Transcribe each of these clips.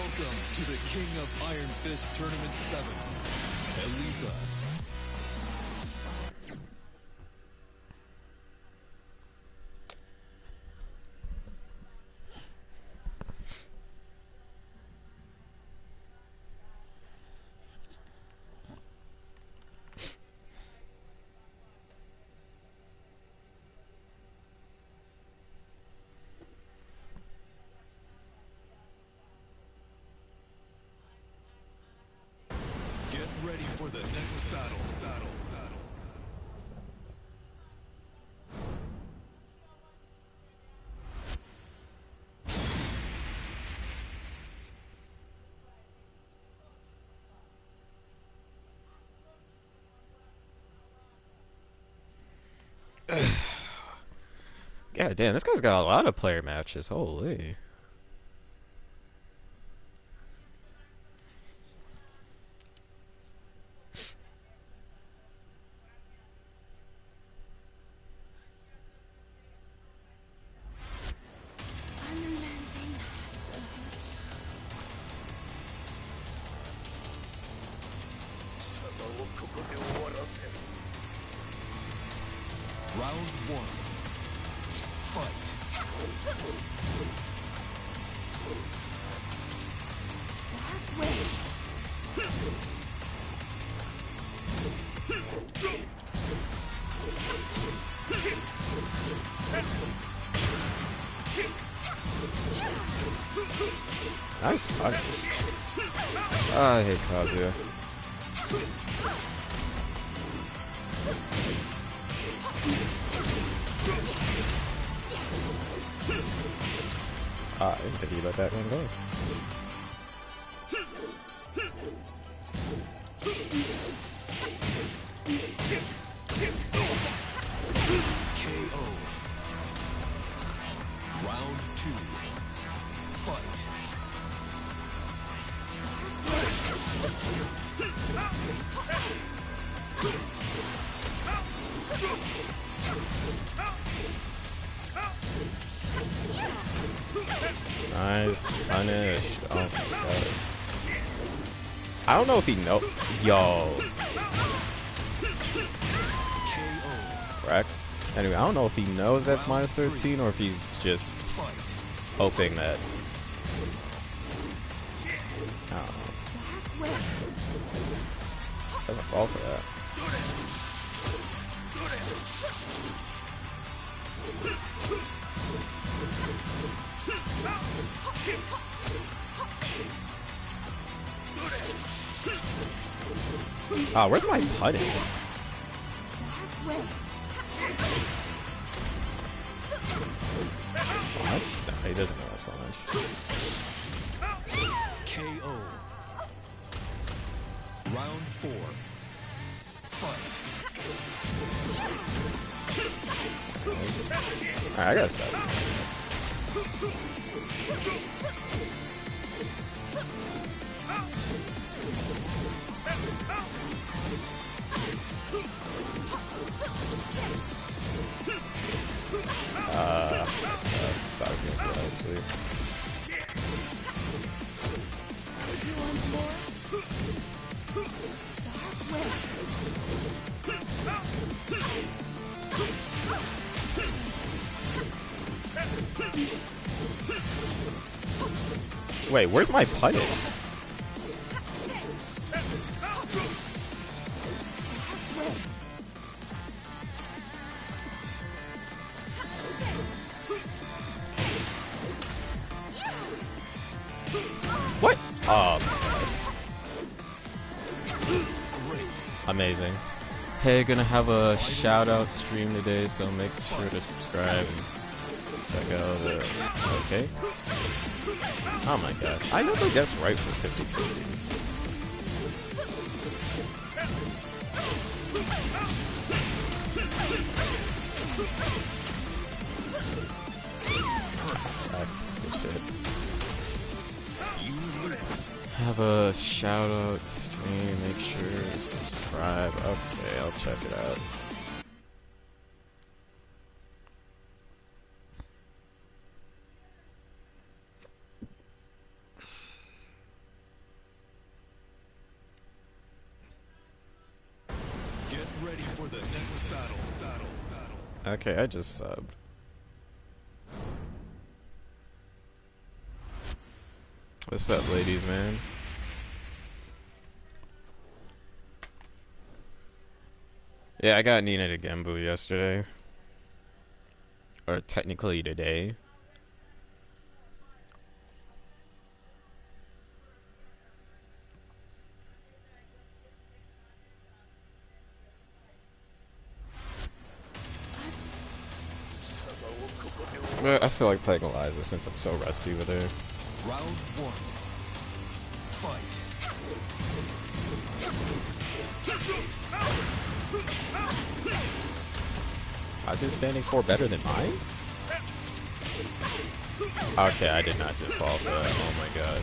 Welcome to the King of Iron Fist Tournament 7, Elisa. Get ready for the next battle. God damn, this guy's got a lot of player matches. Holy. Round 1. Fight. Nice punish. I hate Kazuya. I didn't think you let that one go. KO. Round 2. Fight. Nice punish. Oh my god. I don't know if he knows. Yo. Correct. Anyway, I don't know if he knows that's minus 13 or if he's just hoping that. I don't know. Doesn't fall for that. Oh, where's my punish? So much? No, he doesn't know that so much. KO. Round 4. Fight. Alright, I gotta stop. That's about to be really sweet. Wait, where's my punish? What? Oh my god. Amazing. Hey, gonna have a shout out stream today, so make sure to subscribe and check out the. Okay. Oh my gosh. I never guess right for 50/50s. Good shit. Have a shout out stream, make sure to subscribe. Okay, I'll check it out. for the next battle. Okay, I just subbed. What's up, ladies, man? Yeah, I got Nina to Genbu yesterday. Or technically today. But I feel like playing Eliza since I'm so rusty with her. Round 1. Fight. How's his standing 4 better than mine? Okay, I did not just fall for that. Oh my god.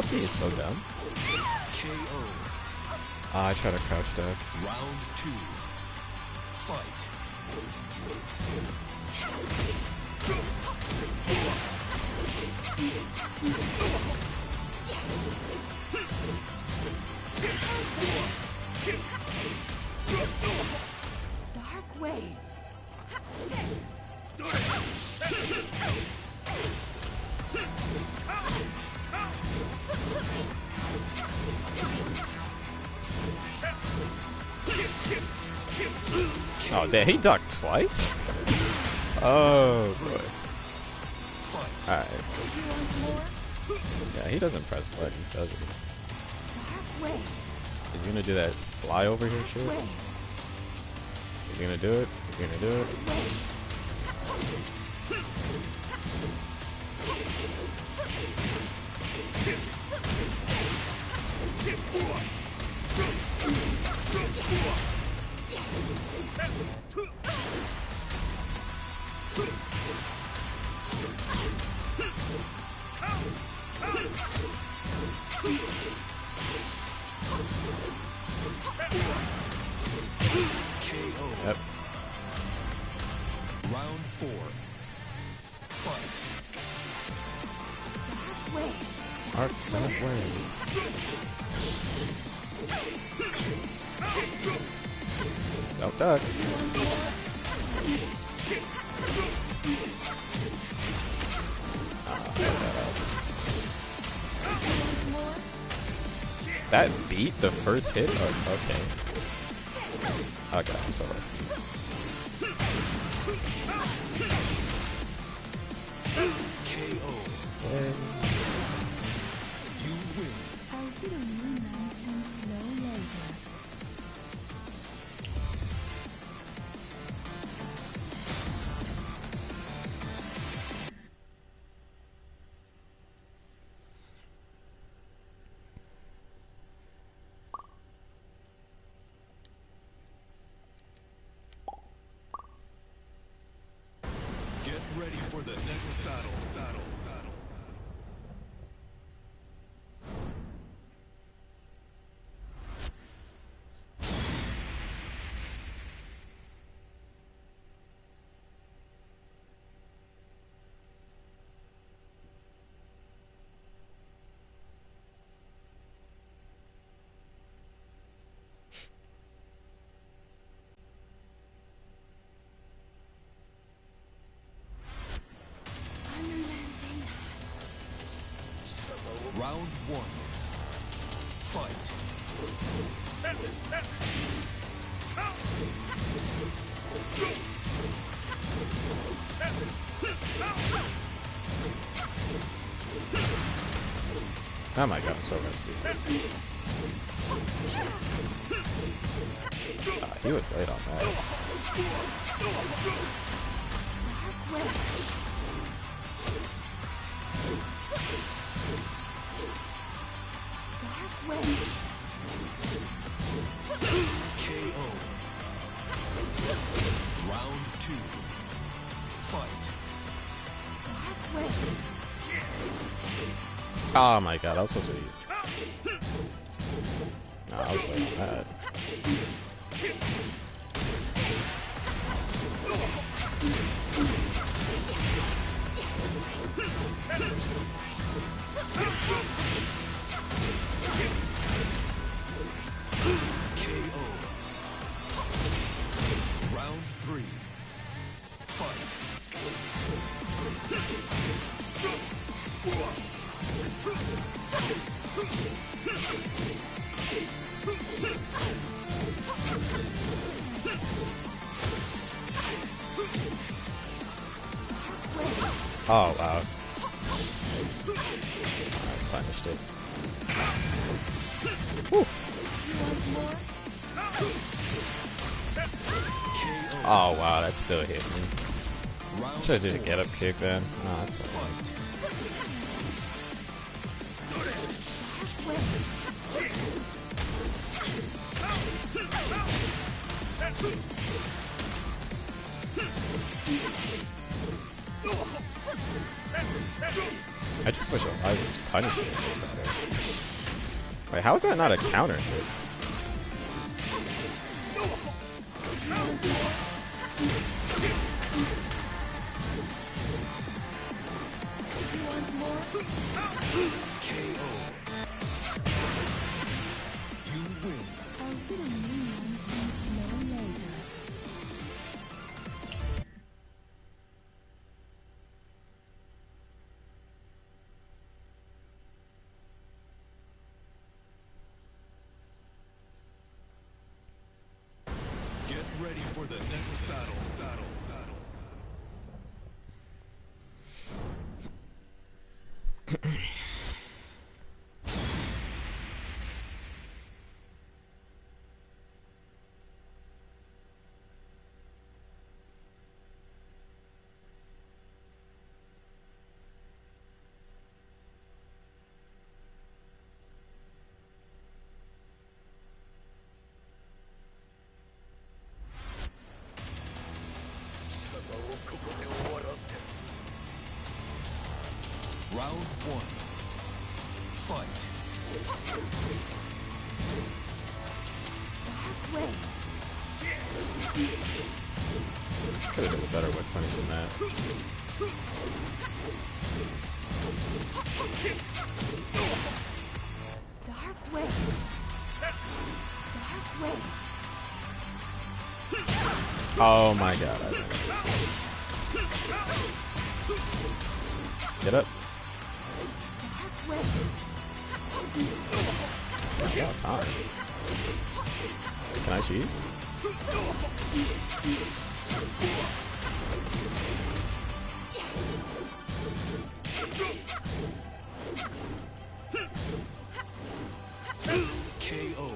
Okay, is so dumb. KO. I try to crouch duck. Round 2. Fight. Dark wave. Oh, damn, he ducked twice? Oh, boy. Alright. Yeah, he doesn't press buttons, does he? Is he gonna do that fly over here shit? Is he gonna do it? Is he gonna do it? Yep. Round 4. Fight. Arc that way. Don't duck. That beat the first hit? Oh, okay. Okay, I'm so rusty. KO. You win. I'll feel a new man some slow later. Get ready for the next battle. Round 1. Fight. Oh my god, I'm so rusty. Ah, he was late on that. KO. Round 2. Fight. Oh my god, I was supposed to be... No, I was late on that. Round 3. Fight. Oh wow. I punished it. Woo. Oh wow, that still hit me. Should have did a get up kick then. No, that's alright. I just wish Eliza's punishment was better. Wait, how is that not a counter hit? I'll fit a new one some slow later. Get ready for the next battle. Round 1. Fight. Could have done a better whip punish than that. Dark way. Dark way. Oh my god. Get up. Dark way. Yeah, time. Can I cheese? KO.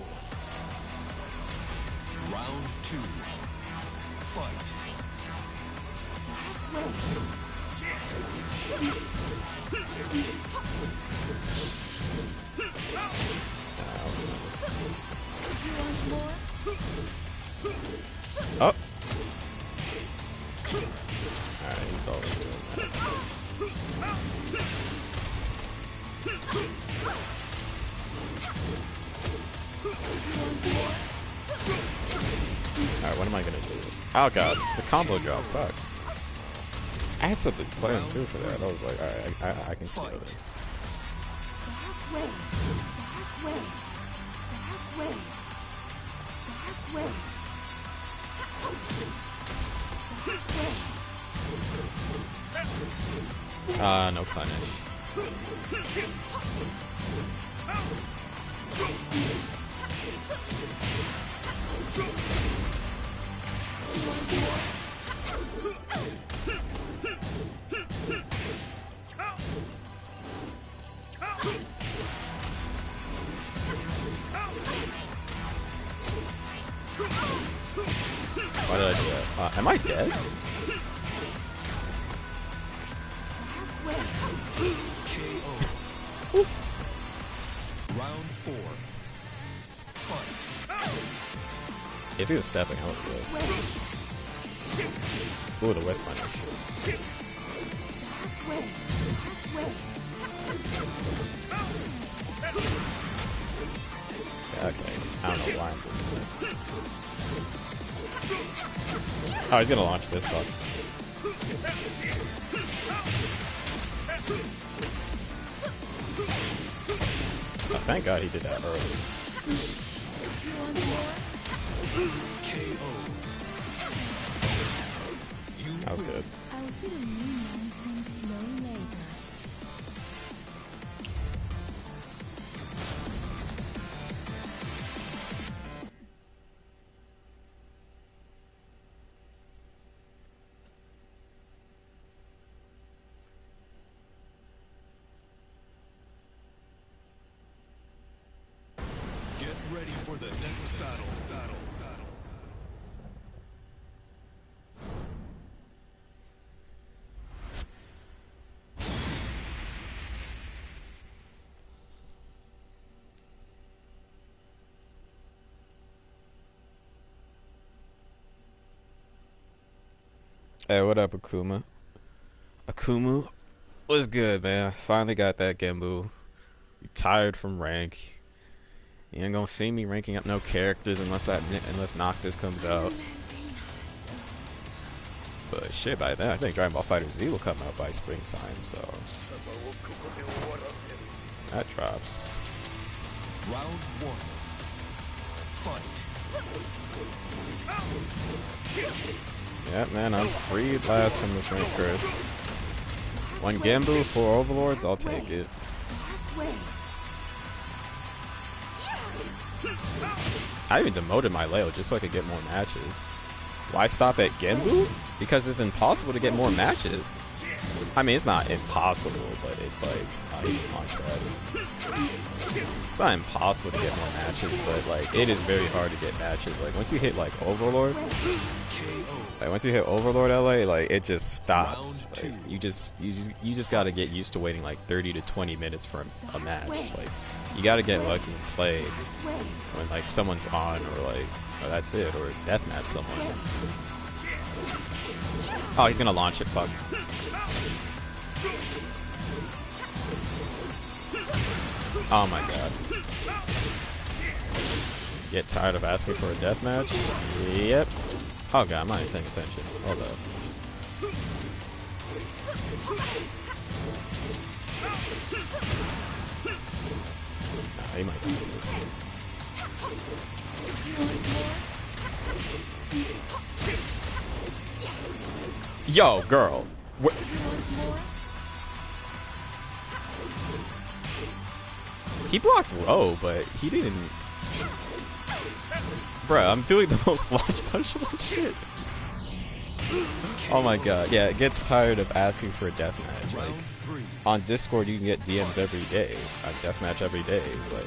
Round 2. Fight. Oh. Alright, he's always doing that. Alright, what am I gonna do? Oh god, the combo drop, fuck. I had something planned too for that. I was like, alright, I can steal this. Dark way. Dark way. Dark way. Dark way. No punish. Why did I do that? Am I dead? KO. Round 4. Fight. If he was stepping, I would have good. Ooh, the whip punish. Yeah, okay. I don't know why I'm doing that. Oh, he's gonna launch this fuck. Oh, thank God he did that early. KO. That was good. I'll fit a minion some slow later. Get ready for the next battle. Hey, what up, Akuma? Akumu, what's good, man? Finally got that Genbu. Retired from rank. You ain't gonna see me ranking up no characters unless Noctis comes out. But shit, by then I think Dragon Ball Fighter Z will come out by springtime, so that drops. Round 1. Fight. Yeah, man, I'm free last from this rank curse. One Genbu, 4 Overlords, I'll take it. I even demoted my Leo just so I could get more matches. Why stop at Genbu? Because it's impossible to get more matches. I mean, it's not impossible, but it's like, I even launch that. It's not impossible to get more matches, but like, it is very hard to get matches. Like, once you hit like Overlord, LA, like it just stops. Like, you just gotta get used to waiting like 30 to 20 minutes for a match. Like, you gotta get lucky and play when like someone's on, or like, or that's it, or deathmatch someone. Oh, he's gonna launch it. Fuck. Oh my god. Get tired of asking for a deathmatch? Yep. Oh god, I'm not even paying attention. Hold up. Nah, he might do this. Yo, girl. What? He blocked low, but he didn't. Bruh, I'm doing the most launch punishable shit. Oh my god, yeah, it gets tired of asking for a deathmatch. Like, on Discord, you can get DMs every day. A deathmatch every day. It's like,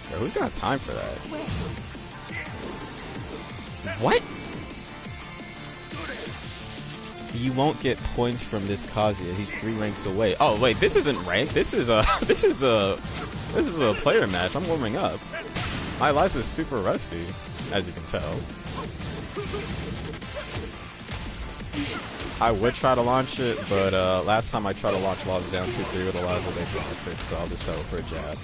bro, who's got time for that? What? You won't get points from this Kazuya. He's 3 ranks away. Oh wait, this isn't rank. This is a player match. I'm warming up. My life is super rusty, as you can tell. I would try to launch it, but last time I tried to launch Laws down 2-3 with Eliza, they blocked it, so I'll just settle for a jab.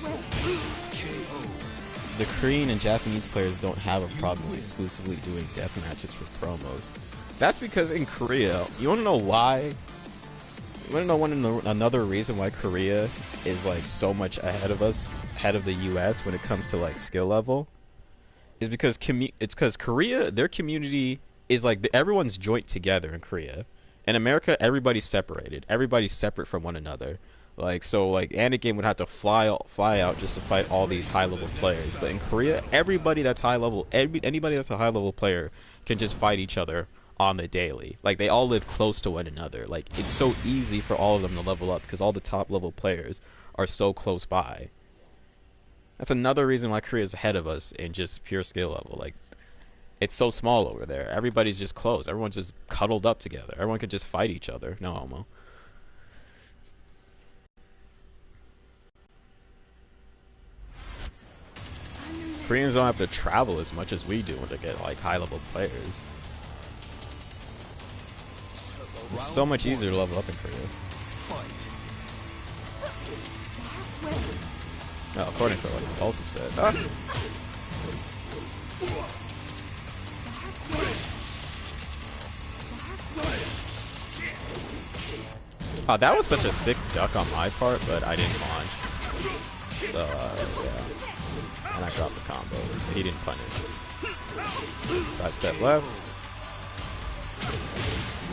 The Korean and Japanese players don't have a problem exclusively doing death matches for promos. That's because in Korea, you want to know why? You want to know another reason why Korea is like so much ahead of us, ahead of the US when it comes to like skill level? Is because it's because Korea, their community is like everyone's joint together in Korea. In America, everybody's separated. Everybody's separate from one another. Like, so like Anakin would have to fly out just to fight all these high level players. But in Korea, everybody that's high level, anybody that's a high level player can just fight each other on the daily. Like, they all live close to one another. Like, it's so easy for all of them to level up because all the top level players are so close by. That's another reason why Korea is ahead of us in just pure skill level. Like, it's so small over there. Everybody's just close. Everyone's just cuddled up together. Everyone could just fight each other. No homo. Koreans don't have to travel as much as we do to get like high level players. It's so much easier to level up in Korea. Oh, according to what Impulsive said. Ah. Oh, that was such a sick duck on my part, but I didn't launch. So, yeah. And I dropped the combo. He didn't punish. Side step left.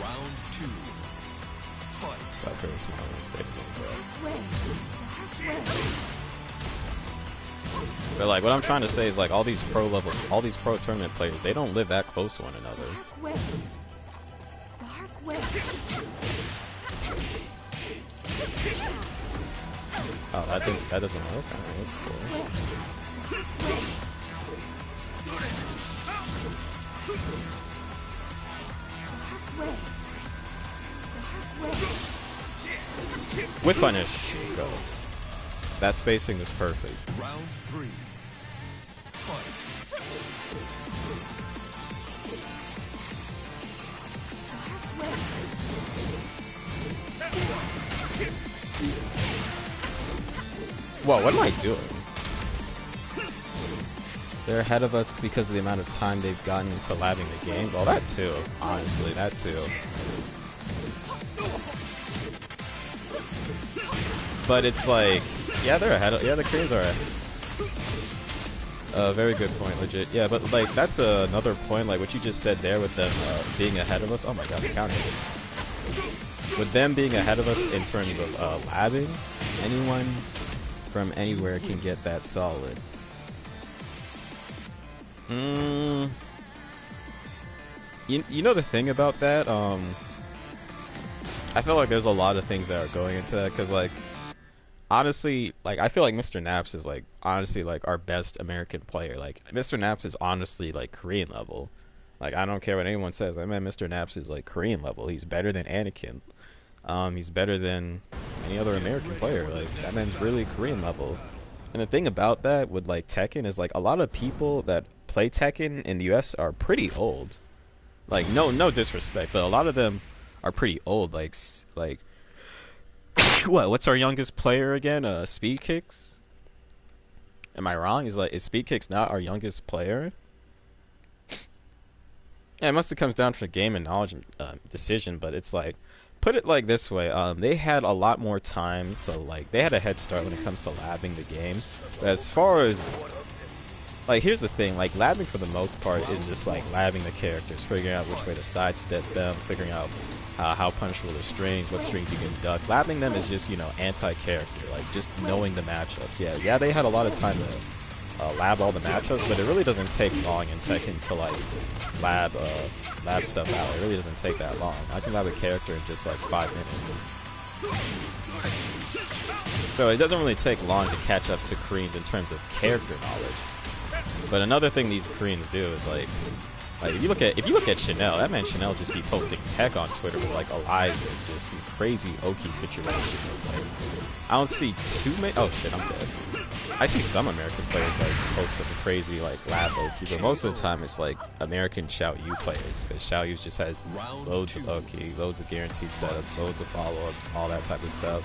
Round 2. Stop very small and stable, but like what I'm trying to say is like all these pro tournament players, they don't live that close to one another. Oh, that doesn't work. Alright, cool. Whip punish. Let's go. That spacing is perfect. Round 3. Fight. Whoa, what am I doing? They're ahead of us because of the amount of time they've gotten into labbing the game. Well, that too. Honestly, that too. But it's like, yeah, they're ahead of, yeah, the Koreans are ahead. Very good point, legit. Yeah, but like, that's another point, like what you just said there with them being ahead of us. Oh my god, the counter hits. With them being ahead of us in terms of labbing, anyone from anywhere can get that solid. You know the thing about that, I feel like there's a lot of things that are going into that, because like honestly, like I feel like Mr. Naps is like honestly like our best American player. Like Mr. Naps is honestly like Korean level. Like I don't care what anyone says. I mean, Mr. Naps is like Korean level. He's better than Anakin. He's better than any other American player. Like that man's really Korean level. And the thing about that with like Tekken is like a lot of people that play Tekken in the US are pretty old. Like no disrespect, but a lot of them are pretty old. Like what's our youngest player again? Speed Kicks? Am I wrong? Is Speed Kicks not our youngest player? Yeah, it must have comes down to game and knowledge decision, but it's like, put it like this way, they had a lot more time to like, they had a head start when it comes to labbing the game. But as far as, like, here's the thing, like, labbing for the most part is just like labbing the characters, figuring out which way to sidestep them, figuring out how punishable the strings, what strings you can duck. Labbing them is just, you know, anti-character, like just knowing the matchups. Yeah, they had a lot of time to lab all the matchups, but it really doesn't take long in Tekken to like lab stuff out. It really doesn't take that long. I can lab a character in just like 5 minutes. So it doesn't really take long to catch up to Koreans in terms of character knowledge. But another thing these Koreans do is like if you look at Chanel, that man Chanel just be posting tech on Twitter with like Eliza and just some crazy Oki situations. Like, I don't see too many. Oh shit, I'm dead. I see some American players like post some crazy like lab Oki, but most of the time it's like American Xiaoyu players, because Xiaoyu just has loads of Oki, loads of guaranteed setups, loads of follow-ups, all that type of stuff.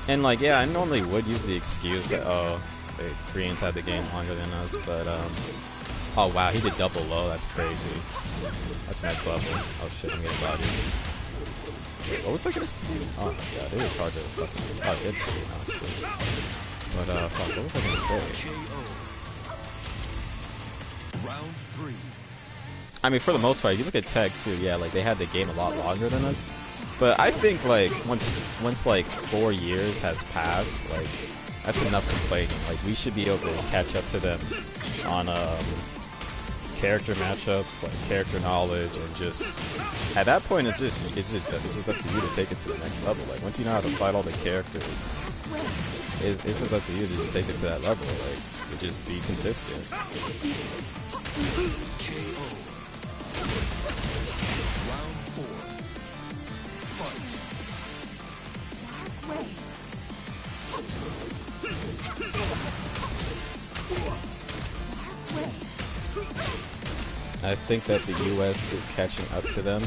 And like, yeah, I normally would use the excuse that, oh, the Koreans have the game longer than us, but oh wow, he did double low, that's crazy. That's next level. Oh shit, I'm getting bodied. Wait, what was I gonna say? Oh my god, it is hard to fucking, oh, it's really not actually. But fuck, what was I gonna say? Round 3. I mean, for the most part, you look at Tech too, yeah, like they had the game a lot longer than us. But I think like once like 4 years has passed, like that's enough complaining. Like we should be able to catch up to them on character matchups, like character knowledge, and just at that point it's just up to you to take it to the next level. Like once you know how to fight all the characters, it's just up to you to just take it to that level, like to just be consistent. I think that the US is catching up to them.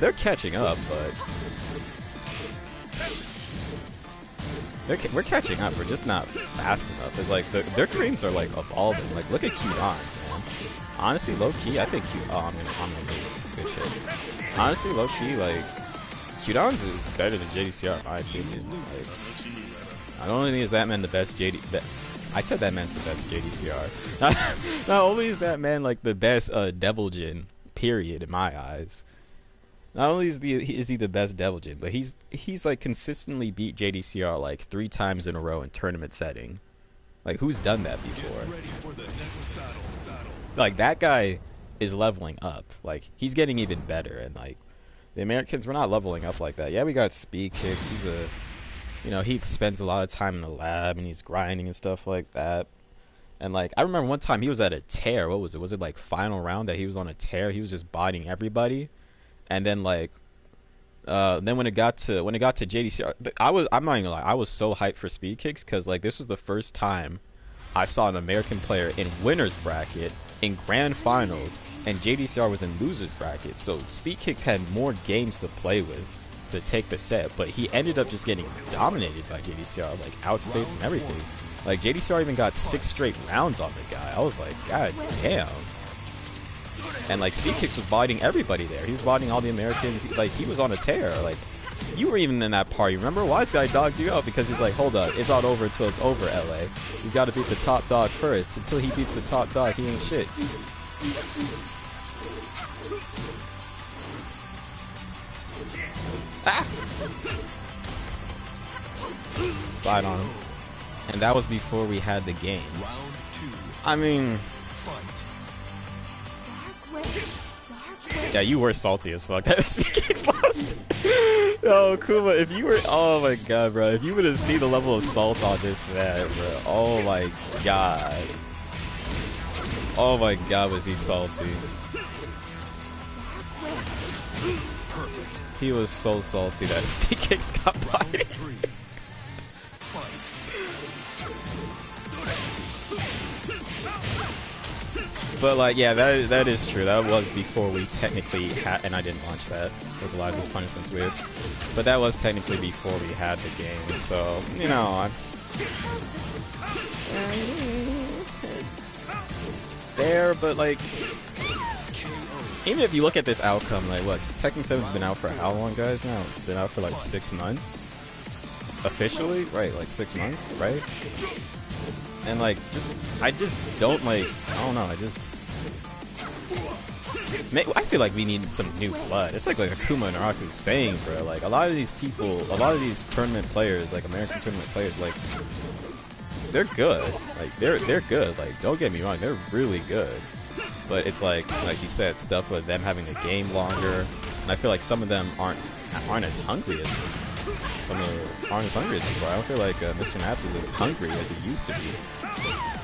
They're catching up, but we're catching up. We're just not fast enough. It's like their Koreans are like evolving. Like look at Q-Dons, man. Honestly, low key, I think I'm gonna lose. Good shit. Honestly, low key, like Q-Dons is better than JDCR in my opinion. Like, not only is that man the best I said that man's the best JDCR. Not only is that man like the best Devil Jin period in my eyes. Not only is he the best Devil Jin, but he's like consistently beat JDCR like 3 times in a row in tournament setting. Like, who's done that before? Like, that guy is leveling up. Like, he's getting even better, and like the Americans, we're not leveling up like that. Yeah, we got speed kicks. He's a, you know, he spends a lot of time in the lab and he's grinding and stuff like that. And like, I remember one time he was at a tear. What was it? Was it like final round that he was on a tear? He was just bodying everybody. And then like, then when it got to JDCR, I'm not even gonna lie, I was so hyped for speed kicks because like this was the first time I saw an American player in winners bracket, in grand finals, and JDCR was in losers bracket. So speed kicks had more games to play with to take the set, but he ended up just getting dominated by JDCR, like outspace and everything. Like JDCR even got 6 straight rounds on the guy. I was like, god damn. And like speed kicks was bodying everybody there. He was bodying all the Americans. He was on a tear. Like, you were even in that party. Remember, Wise Guy dogged you out because he's like, hold up, it's not over until it's over, LA. He's got to beat the top dog first. Until he beats the top dog, he ain't shit. Ah! Slide on him. And that was before we had the game. I mean, yeah, you were salty as fuck. That speed kicks lost. Yo, Kuma, if you were, oh my god, bro, if you would have seen the level of salt on this man, bro, oh my god. Oh my god, was he salty. He was so salty that speed kicks got bodied. But like, yeah, that is true. That was before we technically had, and I didn't launch that because Eliza's punishment's weird. But that was technically before we had the game, so you know, there. But like, even if you look at this outcome, like, what, Tekken 7's been out for how long, guys? Now it's been out for like 6 months, officially, right? Like 6 months, right? And like, I just don't like, I don't know, I feel like we need some new blood. It's like Akuma and Naraku's saying, bro. Like, a lot of these people, a lot of these tournament players, like American tournament players, like, they're good. Like, they're good. Like, don't get me wrong, they're really good. But it's like you said, stuff with them having a game longer, and I feel like some of them aren't as hungry as before. I don't feel like Mr. Naps is as hungry as he used to be.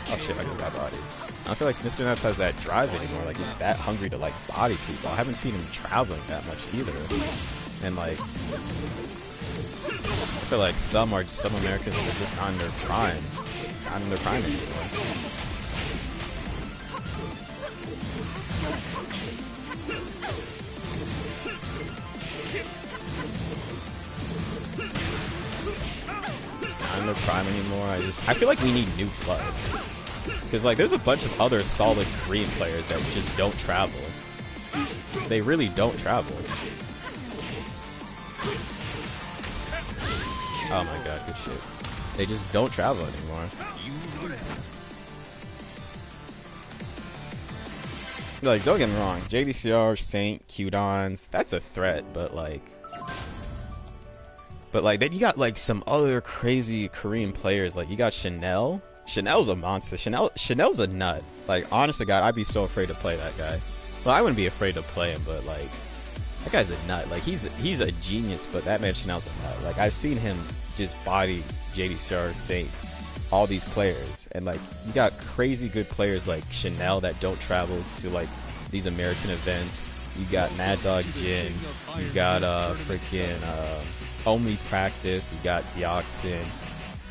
Oh shit, I just got bodied. I don't feel like Mr. Naps has that drive anymore. Like, he's that hungry to like body people. I haven't seen him traveling that much either. And like, I feel like some Americans are just not in their prime. Just not in their prime anymore. Not in their prime anymore. I feel like we need new blood, because like there's a bunch of other solid Korean players that just don't travel. They really don't travel. Oh my god, good shit. They just don't travel anymore. Like, don't get me wrong, JDCR, Saint, Q-Dons, that's a threat, but like then you got like some other crazy Korean players. Like, you got Chanel. Chanel's a monster. Chanel's a nut. Like, honest to God, I'd be so afraid to play that guy. Well, I wouldn't be afraid to play him, but like, that guy's a nut. Like, he's a genius, but that man Chanel's a nut. Like, I've seen him just body JDCR, Saint, all these players, and like, you got crazy good players like Chanel that don't travel to like these American events. You got Mad Dog Jin. You got freaking Only Practice, you got Deoxin,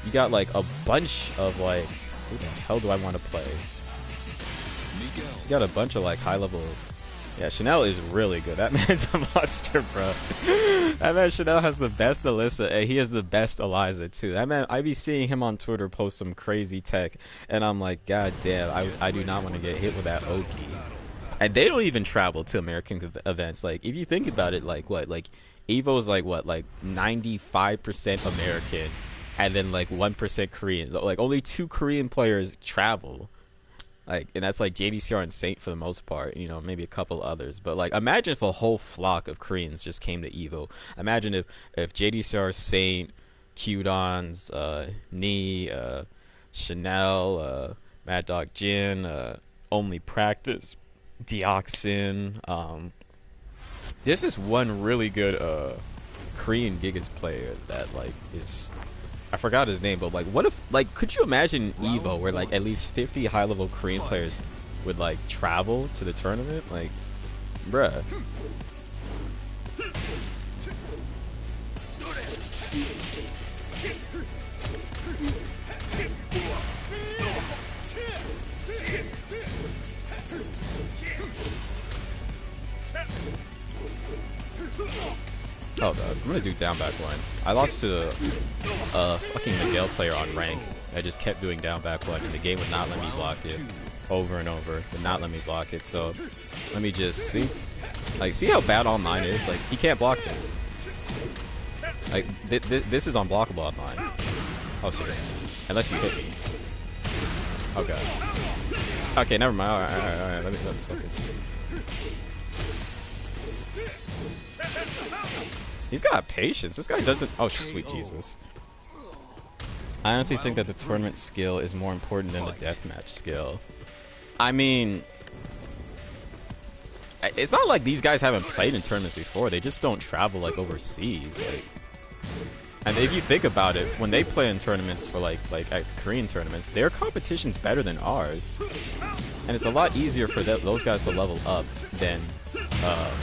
you got like a bunch of like, who the hell do I want to play? You got a bunch of like high level. Yeah, Chanel is really good. That man's a monster, bro. That man Chanel has the best Alyssa, and he has the best Eliza too. That man, I be seeing him on Twitter post some crazy tech, and I'm like, god damn, I do not want to get hit with that Oki. And they don't even travel to American events. Like, if you think about it, like what, like Evo's like what, like 95% American, and then like 1% Korean. Like, only 2 Korean players travel, Like, and that's like JDCR and Saint for the most part, you know, maybe a couple others. But like, imagine if a whole flock of Koreans just came to Evo. Imagine if JDCR, Saint, Qdons, Knee, Chanel, Mad Dog Jin, Only Practice, Deoxin. This is one really good Korean Gigas player that like is, I forgot his name, but like, what if, like, could you imagine Evo where like at least 50 high-level Korean players would like travel to the tournament? Like, bruh. Hold up, I'm gonna do down back one. I lost to a fucking Miguel player on rank. I just kept doing down back one, and the game would not let me block it over and over. Would not let me block it. So let me just see, like, see how bad online is. Like, he can't block this. Like, this is unblockable online. Oh shit! Unless you hit me. Okay. Okay, never mind. All right. Let's focus. He's got patience. This guy doesn't. Oh, sweet Jesus. I honestly think that the tournament skill is more important than the deathmatch skill. I mean, it's not like these guys haven't played in tournaments before. They just don't travel like overseas. Like, and if you think about it, when they play in tournaments for like at Korean tournaments, their competition's better than ours, and it's a lot easier for those guys to level up than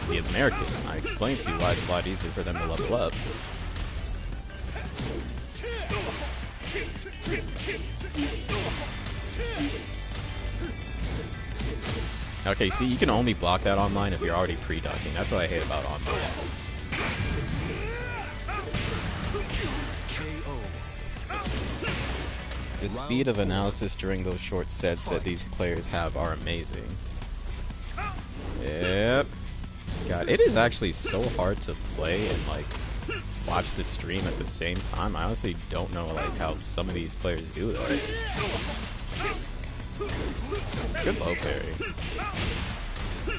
the American. I explained to you why it's a lot easier for them to level up. Okay, see, you can only block that online if you're already pre-ducking. That's what I hate about online. The speed of analysis during those short sets that these players have are amazing. Yep. God, it is actually so hard to play and like watch the stream at the same time. I honestly don't know like how some of these players do that. Good low parry.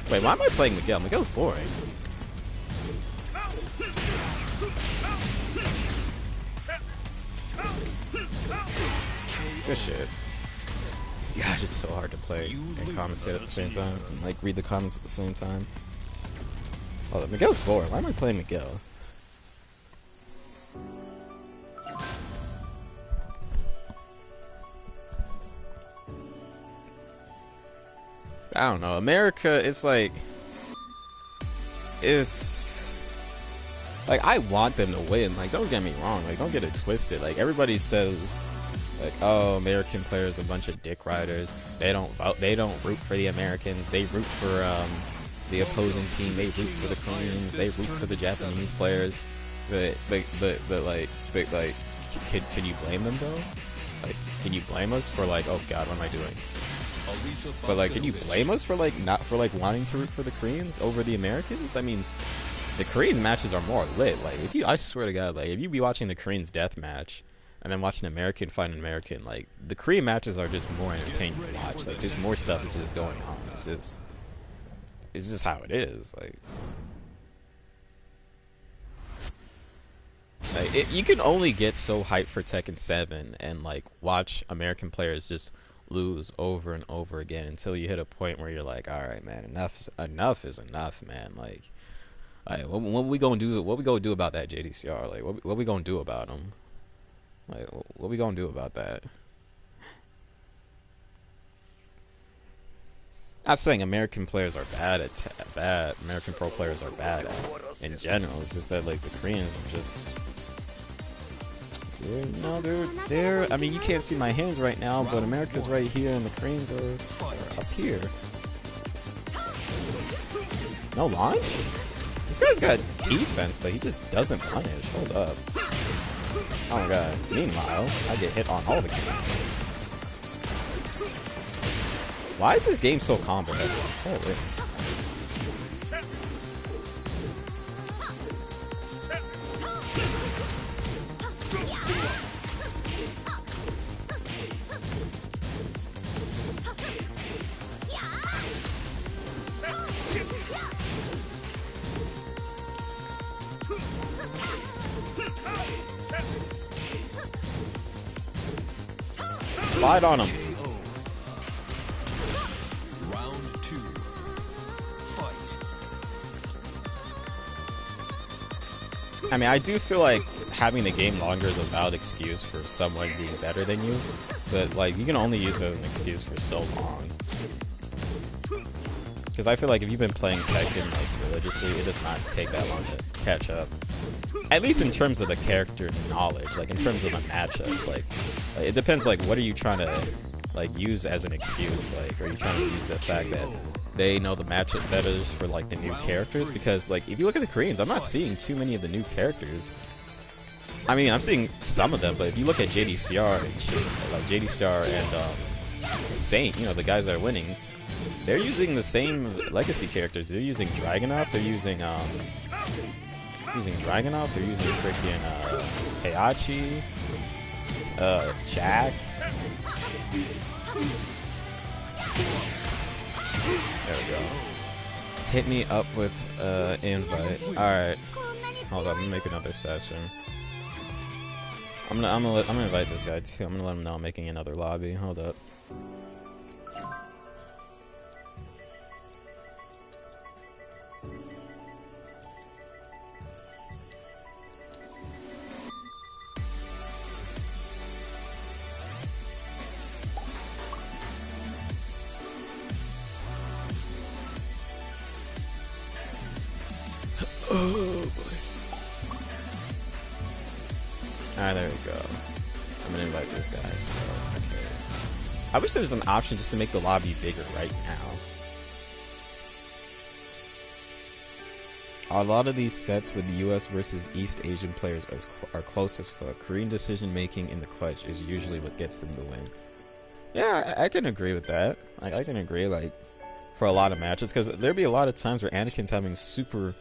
Wait, why am I playing Miguel? Miguel's boring. Good shit. Yeah, it's just so hard to play and commentate at the same time. And, like, read the comments at the same time. Oh, Miguel's boring. Why am I playing Miguel? I don't know. America, it's like... It's... Like, I want them to win. Like, don't get me wrong. Like, don't get it twisted. Like, everybody says... Like, oh, American players are a bunch of dick riders. They don't vote. They don't root for the Americans. They root for the opposing team. They root for the Koreans. They root for the Japanese players. But can you blame them though? Like, can you blame us for like, oh God, what am I doing? But like, can you blame us for like not for like wanting to root for the Koreans over the Americans? I mean, the Korean matches are more lit. Like, if you, I swear to God, like if you be watching the Koreans death match. And then watching an American fight an American, like, the Korean matches are just more entertaining to watch. Like, just more stuff is just going on. It's just how it is. Like you can only get so hyped for Tekken 7 and, like, watch American players just lose over and over again until you hit a point where you're like, alright, man, enough is enough, man. Like what we gonna do? What we gonna do about that JDCR? Like, what we gonna do about them? Like, what we gonna do about that? Not saying American players are bad at American pro players are bad in general. It's just that like the Koreans are just, they're. I mean, you can't see my hands right now, but America's right here and the Koreans are up here. No launch? This guy's got defense, but he just doesn't punish. Hold up. Oh my God. Meanwhile, I get hit on all the games. Why is this game so complicated? Holy. Slide on him. KO. Round 2. Fight. I mean, I do feel like having the game longer is a valid excuse for someone being better than you, but like you can only use it as an excuse for so long. Because I feel like if you've been playing Tekken like religiously, it does not take that long to catch up. At least in terms of the character knowledge, like in terms of the matchups, like it depends. Like, what are you trying to like use as an excuse? Like, are you trying to use the fact that they know the matchup better for like the new characters? Because like if you look at the Koreans, I'm not seeing too many of the new characters. I mean, I'm seeing some of them, but if you look at JDCR and shit, like JDCR and Saint, you know, the guys that are winning, they're using the same legacy characters. They're using Dragunov. They're using Dragunov. They're using freaking Heihachi, Jack. There we go. Hit me up with invite. All right. Hold on. I'm gonna make another session. I'm gonna invite this guy too. I'm gonna let him know I'm making another lobby. Hold up. Oh boy. Alright, there we go. I'm gonna invite this guy, so okay. I wish there was an option just to make the lobby bigger right now. A lot of these sets with the US versus East Asian players are close as fuck. Korean decision making in the clutch is usually what gets them to win. Yeah, I can agree with that. Like, I can agree, like, for a lot of matches, because there'd be a lot of times where Anakin's having super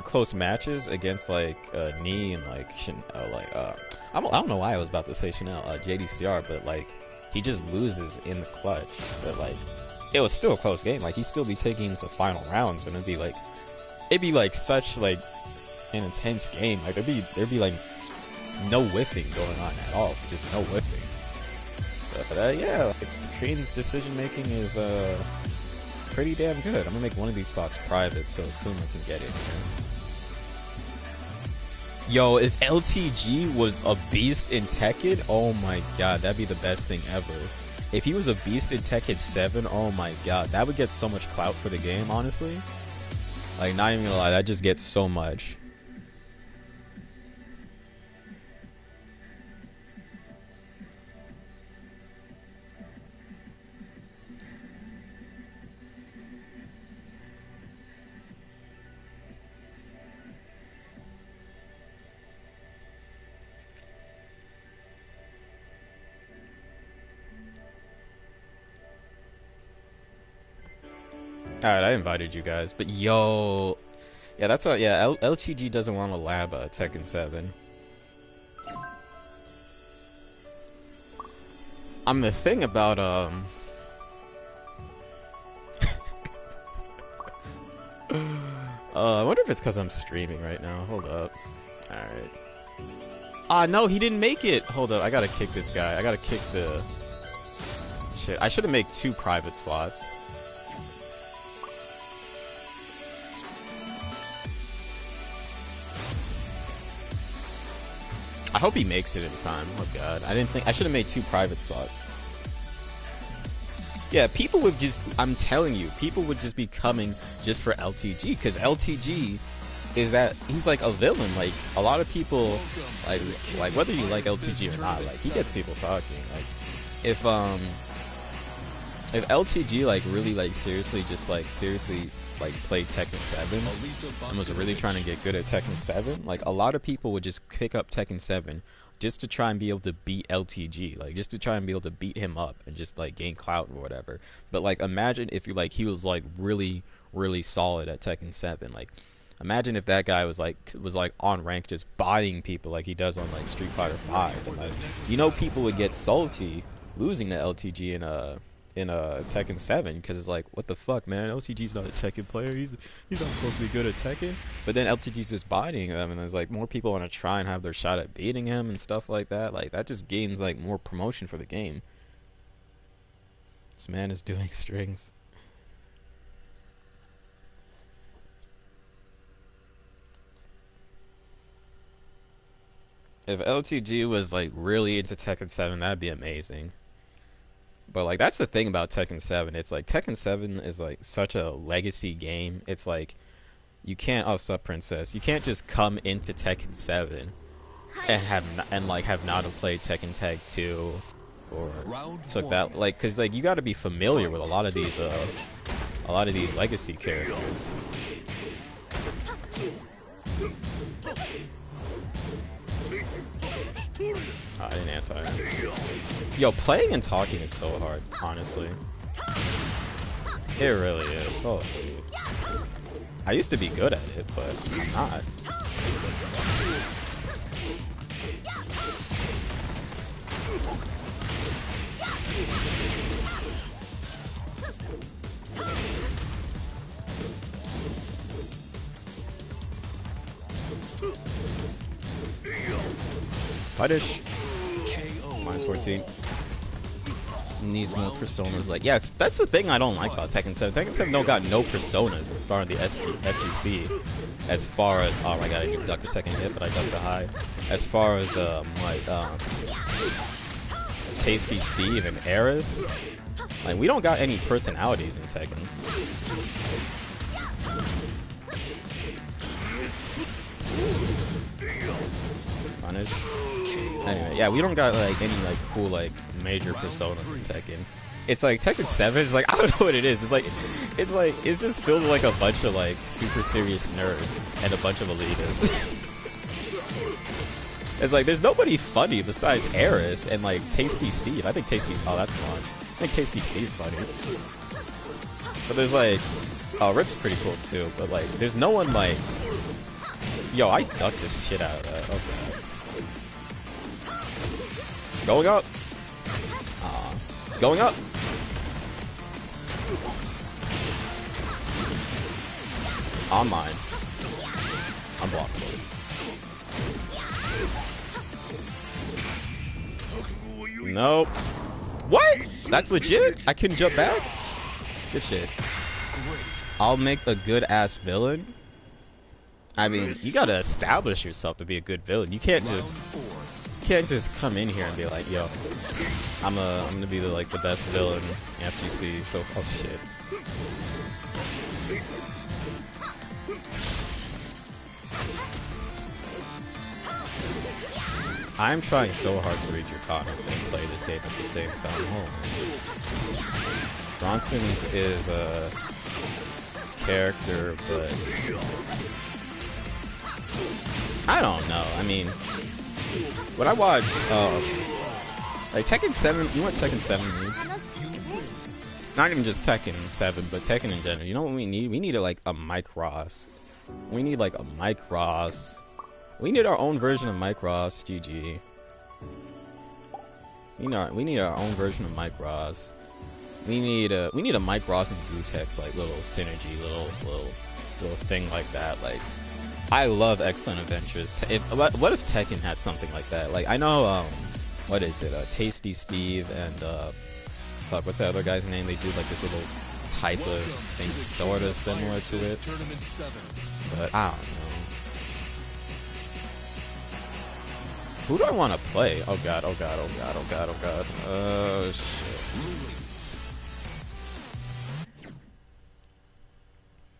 close matches against like Nee and like I don't know why I was about to say Chanel JDCR, but like he just loses in the clutch. But like it was still a close game. Like he'd still be taking to final rounds, and it'd be like such like an intense game. Like there'd be like no whiffing going on at all, just no whiffing. But yeah, like, Korean's decision making is pretty damn good. I'm gonna make one of these slots private so Kuma can get in here. Yo, if LTG was a beast in Tekken, oh my god, that'd be the best thing ever. If he was a beast in Tekken 7, oh my god, that would get so much clout for the game, honestly. Like, not even gonna lie, that just gets so much. Alright, I invited you guys, but yo, yeah, that's what, yeah, LTG doesn't want to lab Tekken 7. The thing about, I wonder if it's because I'm streaming right now, hold up. Alright. Ah, no, he didn't make it! Hold up, I gotta kick this guy, I gotta kick the... Shit, I should've made 2 private slots. I hope he makes it in time. Oh god, I should have made 2 private slots. Yeah, people would just, I'm telling you, people would just be coming just for LTG, because LTG is that, he's like a villain. Like, a lot of people, like whether you like LTG or not, like, he gets people talking. Like, if LTG, like, really, like, seriously played Tekken 7 and was really trying to get good at Tekken 7, like a lot of people would just pick up Tekken 7 just to try and be able to beat LTG, like just to try and be able to beat him up and just like gain clout or whatever. But like imagine if he was like really solid at Tekken 7. Like imagine if that guy was like on rank just bodying people like he does on like Street Fighter 5, and like, you know, people would get salty losing to LTG Tekken 7, because it's like, what the fuck, man? LTG's not a Tekken player. He's not supposed to be good at Tekken. But then LTG's just bodying them, and there's like more people want to try and have their shot at beating him and stuff like that. Like that just gains like more promotion for the game. This man is doing strings. If LTG was like really into Tekken 7, that'd be amazing. But like that's the thing about Tekken 7. It's like Tekken 7 is like such a legacy game. It's like you can't, oh sup princess, you can't just come into Tekken 7 and have not have played Tekken Tag 2 or took that, like, cuz like you got to be familiar with a lot of these legacy characters. I didn't anti. Yo, playing and talking is so hard, honestly. It really is. Oh, dude. I used to be good at it, but I'm not. Punish. Minus 14. Needs more personas. Like, yeah, that's the thing I don't like about Tekken 7. Tekken 7 don't got no personas at start of the FGC. As far as, oh my god, I didn't duck the second hit, but I ducked the high. As far as Tasty Steve and Eris, like we don't got any personalities in Tekken. Punish. Anyway, yeah, we don't got like any like cool like major personas in Tekken. It's like Tekken 7 is like, I don't know what it is. It's just filled with like a bunch of like super serious nerds and a bunch of elitists. It's like there's nobody funny besides Eris and like Tasty Steve. I think Tasty's, oh that's launch. I think Tasty Steve's funny. But there's like, oh Rip's pretty cool too, but like there's no one like, yo, I ducked this shit out of that. Okay. Going up. Going up. On mine. Unblockable. Nope. What? That's legit? I couldn't jump back? Good shit. I'll make a good ass villain. I mean, you gotta establish yourself to be a good villain. You can't just come in here and be like, yo, I'm gonna be the like the best villain in FGC. So, oh shit. I'm trying so hard to read your comments and play this game at the same time. Oh, Bronson is a character, but I don't know. I mean, when I watch like Tekken 7, you know what Tekken 7 means? Not even just Tekken 7, but Tekken in general. You know what we need? We need like a Mike Ross. We need like a Mike Ross. We need our own version of Mike Ross. GG. We need our own version of Mike Ross. We need a Mike Ross and Gootecks like little synergy, little thing like that. Like, I love Excellent Adventures. What if Tekken had something like that? Like, I know what is it? Tasty Steve and fuck, what's that other guy's name? They do like this little type of thing, sort of similar to it. But I don't know. Who do I want to play? Oh god, oh god, oh god, oh god, oh god. Oh shit.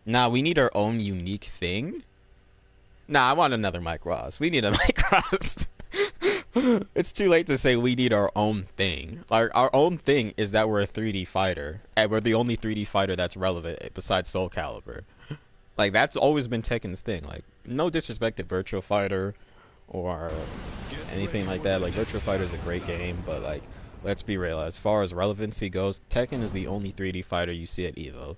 Nah, we need our own unique thing. Nah, I want another Mike Ross. We need a Mike Ross. It's too late to say we need our own thing. Like, our own thing is that we're a 3D fighter, and we're the only 3D fighter that's relevant besides Soul Calibur. Like, that's always been Tekken's thing. Like, no disrespect to Virtual Fighter or anything like that. Like, Virtual Fighter is a great game, but like, let's be real. As far as relevancy goes, Tekken is the only 3D fighter you see at EVO.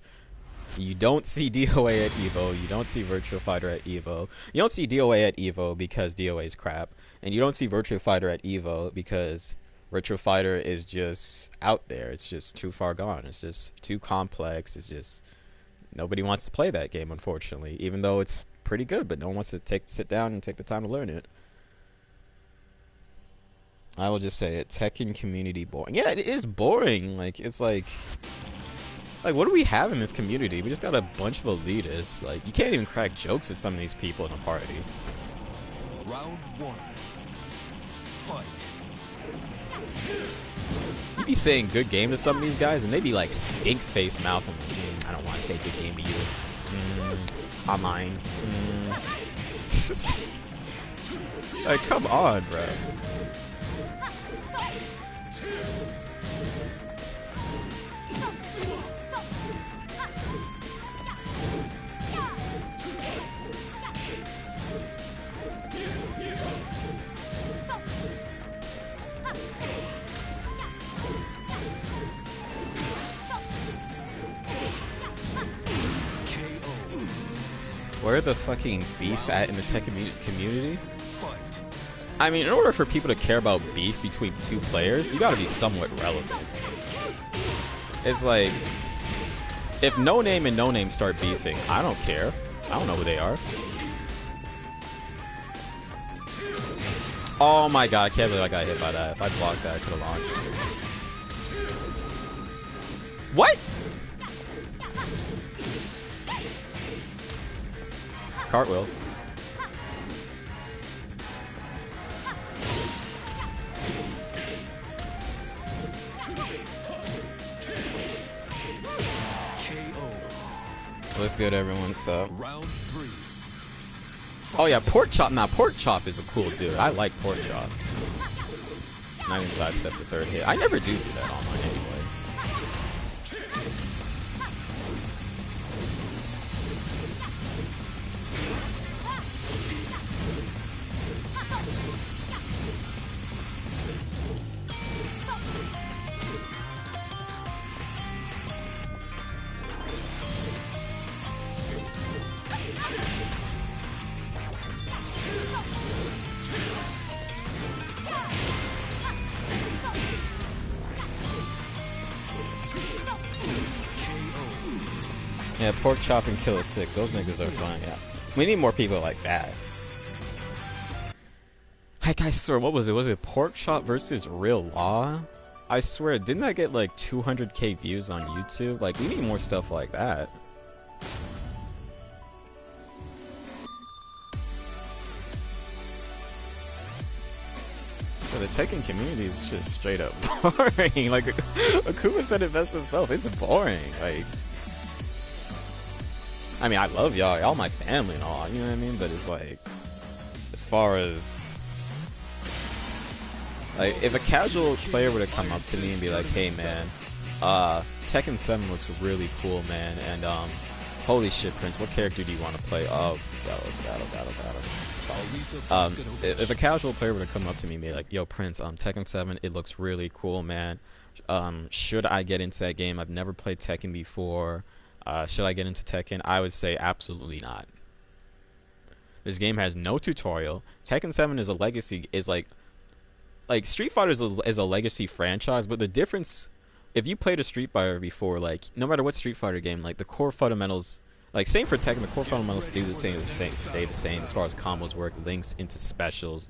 You don't see DOA at EVO. You don't see Virtual Fighter at EVO. You don't see DOA at EVO because DOA is crap. And you don't see Virtual Fighter at EVO because Retro Fighter is just out there. It's just too far gone. It's just too complex. It's just nobody wants to play that game, unfortunately. Even though it's pretty good, but no one wants to sit down and take the time to learn it. I will just say it. Tekken community boring. Yeah, it is boring. Like it's like what do we have in this community? We just got a bunch of elitists. Like you can't even crack jokes with some of these people in a party. Round 1. Fight. You be saying good game to some of these guys, and they be like stink face mouthing. I don't want to say good game to you. Online. Like, come on, bro. Where the fucking beef at in the Tekken community? I mean, in order for people to care about beef between two players, you gotta be somewhat relevant. It's like, if No Name and No Name start beefing, I don't care. I don't know who they are. Oh my god, I can't believe I got hit by that. If I blocked that, I could have launched. What? Cartwheel. What's good, everyone? So, Round 3. oh yeah, Pork Chop. Nah, Pork Chop is a cool dude. I like Pork Chop. Not even sidestep the third hit. I never do that online anyway. Yeah, Pork Chop and Killer 6. Those niggas are fun, yeah. We need more people like that. Like, I swear, what was it? Was it Pork Chop versus Real Law? I swear, didn't that get like 200k views on YouTube? Like, we need more stuff like that. So the Tekken community is just straight up boring. Like, Akuma said it best himself. It's boring. Like, I mean, I love y'all. Y'all my family and all, you know what I mean? But it's like, as far as, like, if a casual player were to come up to me and be like, hey, man, Tekken 7 looks really cool, man, and, holy shit, Prince, what character do you want to play? Oh, battle. If a casual player were to come up to me and be like, yo, Prince, Tekken 7, it looks really cool, man. Should I get into that game? I've never played Tekken before. Should I get into Tekken? I would say absolutely not. This game has no tutorial. Tekken 7 is a legacy, is like Street Fighter is a legacy franchise, but the difference, if you played a Street Fighter before, like, no matter what Street Fighter game, like, the core fundamentals, like, same for Tekken, the core fundamentals stay the same as far as combos work, links into specials.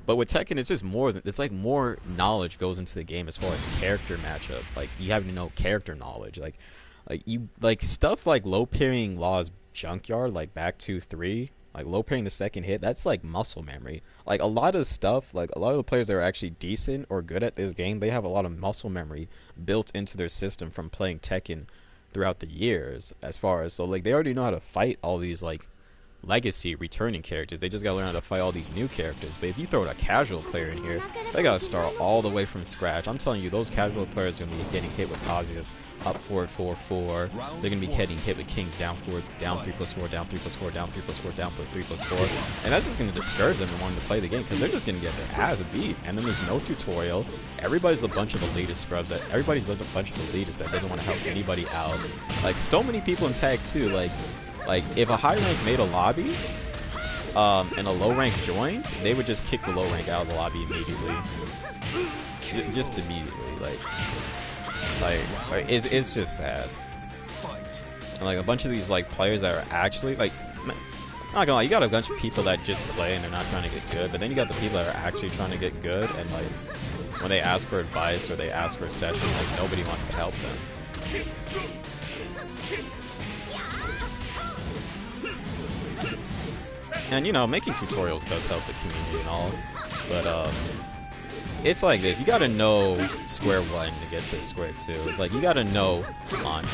But with Tekken, it's just more than, it's like more knowledge goes into the game as far as character matchup. Like, you have to know character knowledge. Like stuff like low parrying Law's Junkyard, like back 2-3, like low parrying the second hit, that's like muscle memory. Like a lot of stuff, like a lot of the players that are actually decent or good at this game, they have a lot of muscle memory built into their system from playing Tekken throughout the years. As far as, so like they already know how to fight all these like legacy returning characters. They just gotta learn how to fight all these new characters. But if you throw a casual player in here, they gotta start all the way from scratch. I'm telling you, those casual players are gonna be getting hit with Kazuya's up forward 4-4. They're gonna be getting hit with King's down forward, down 3+4, down 3+4, down 3+4, down 3+4, and that's just gonna discourage them from wanting to play the game because they're just gonna get their ass beat. And then there's no tutorial. Everybody's a bunch of elitist scrubs. Everybody's a bunch of elitists that doesn't want to help anybody out. Like so many people in Tag 2, like if a high rank made a lobby, and a low rank joined, they would just kick the low rank out of the lobby immediately. Just immediately, like it's just sad. And like a bunch of these like players that are actually like, I'm not gonna lie, you got a bunch of people that just play and they're not trying to get good, but then you got the people that are actually trying to get good, and like when they ask for advice or they ask for a session, like nobody wants to help them. And you know, making tutorials does help the community and all, but it's like this. You gotta know square one to get to square two. It's like you gotta know launch.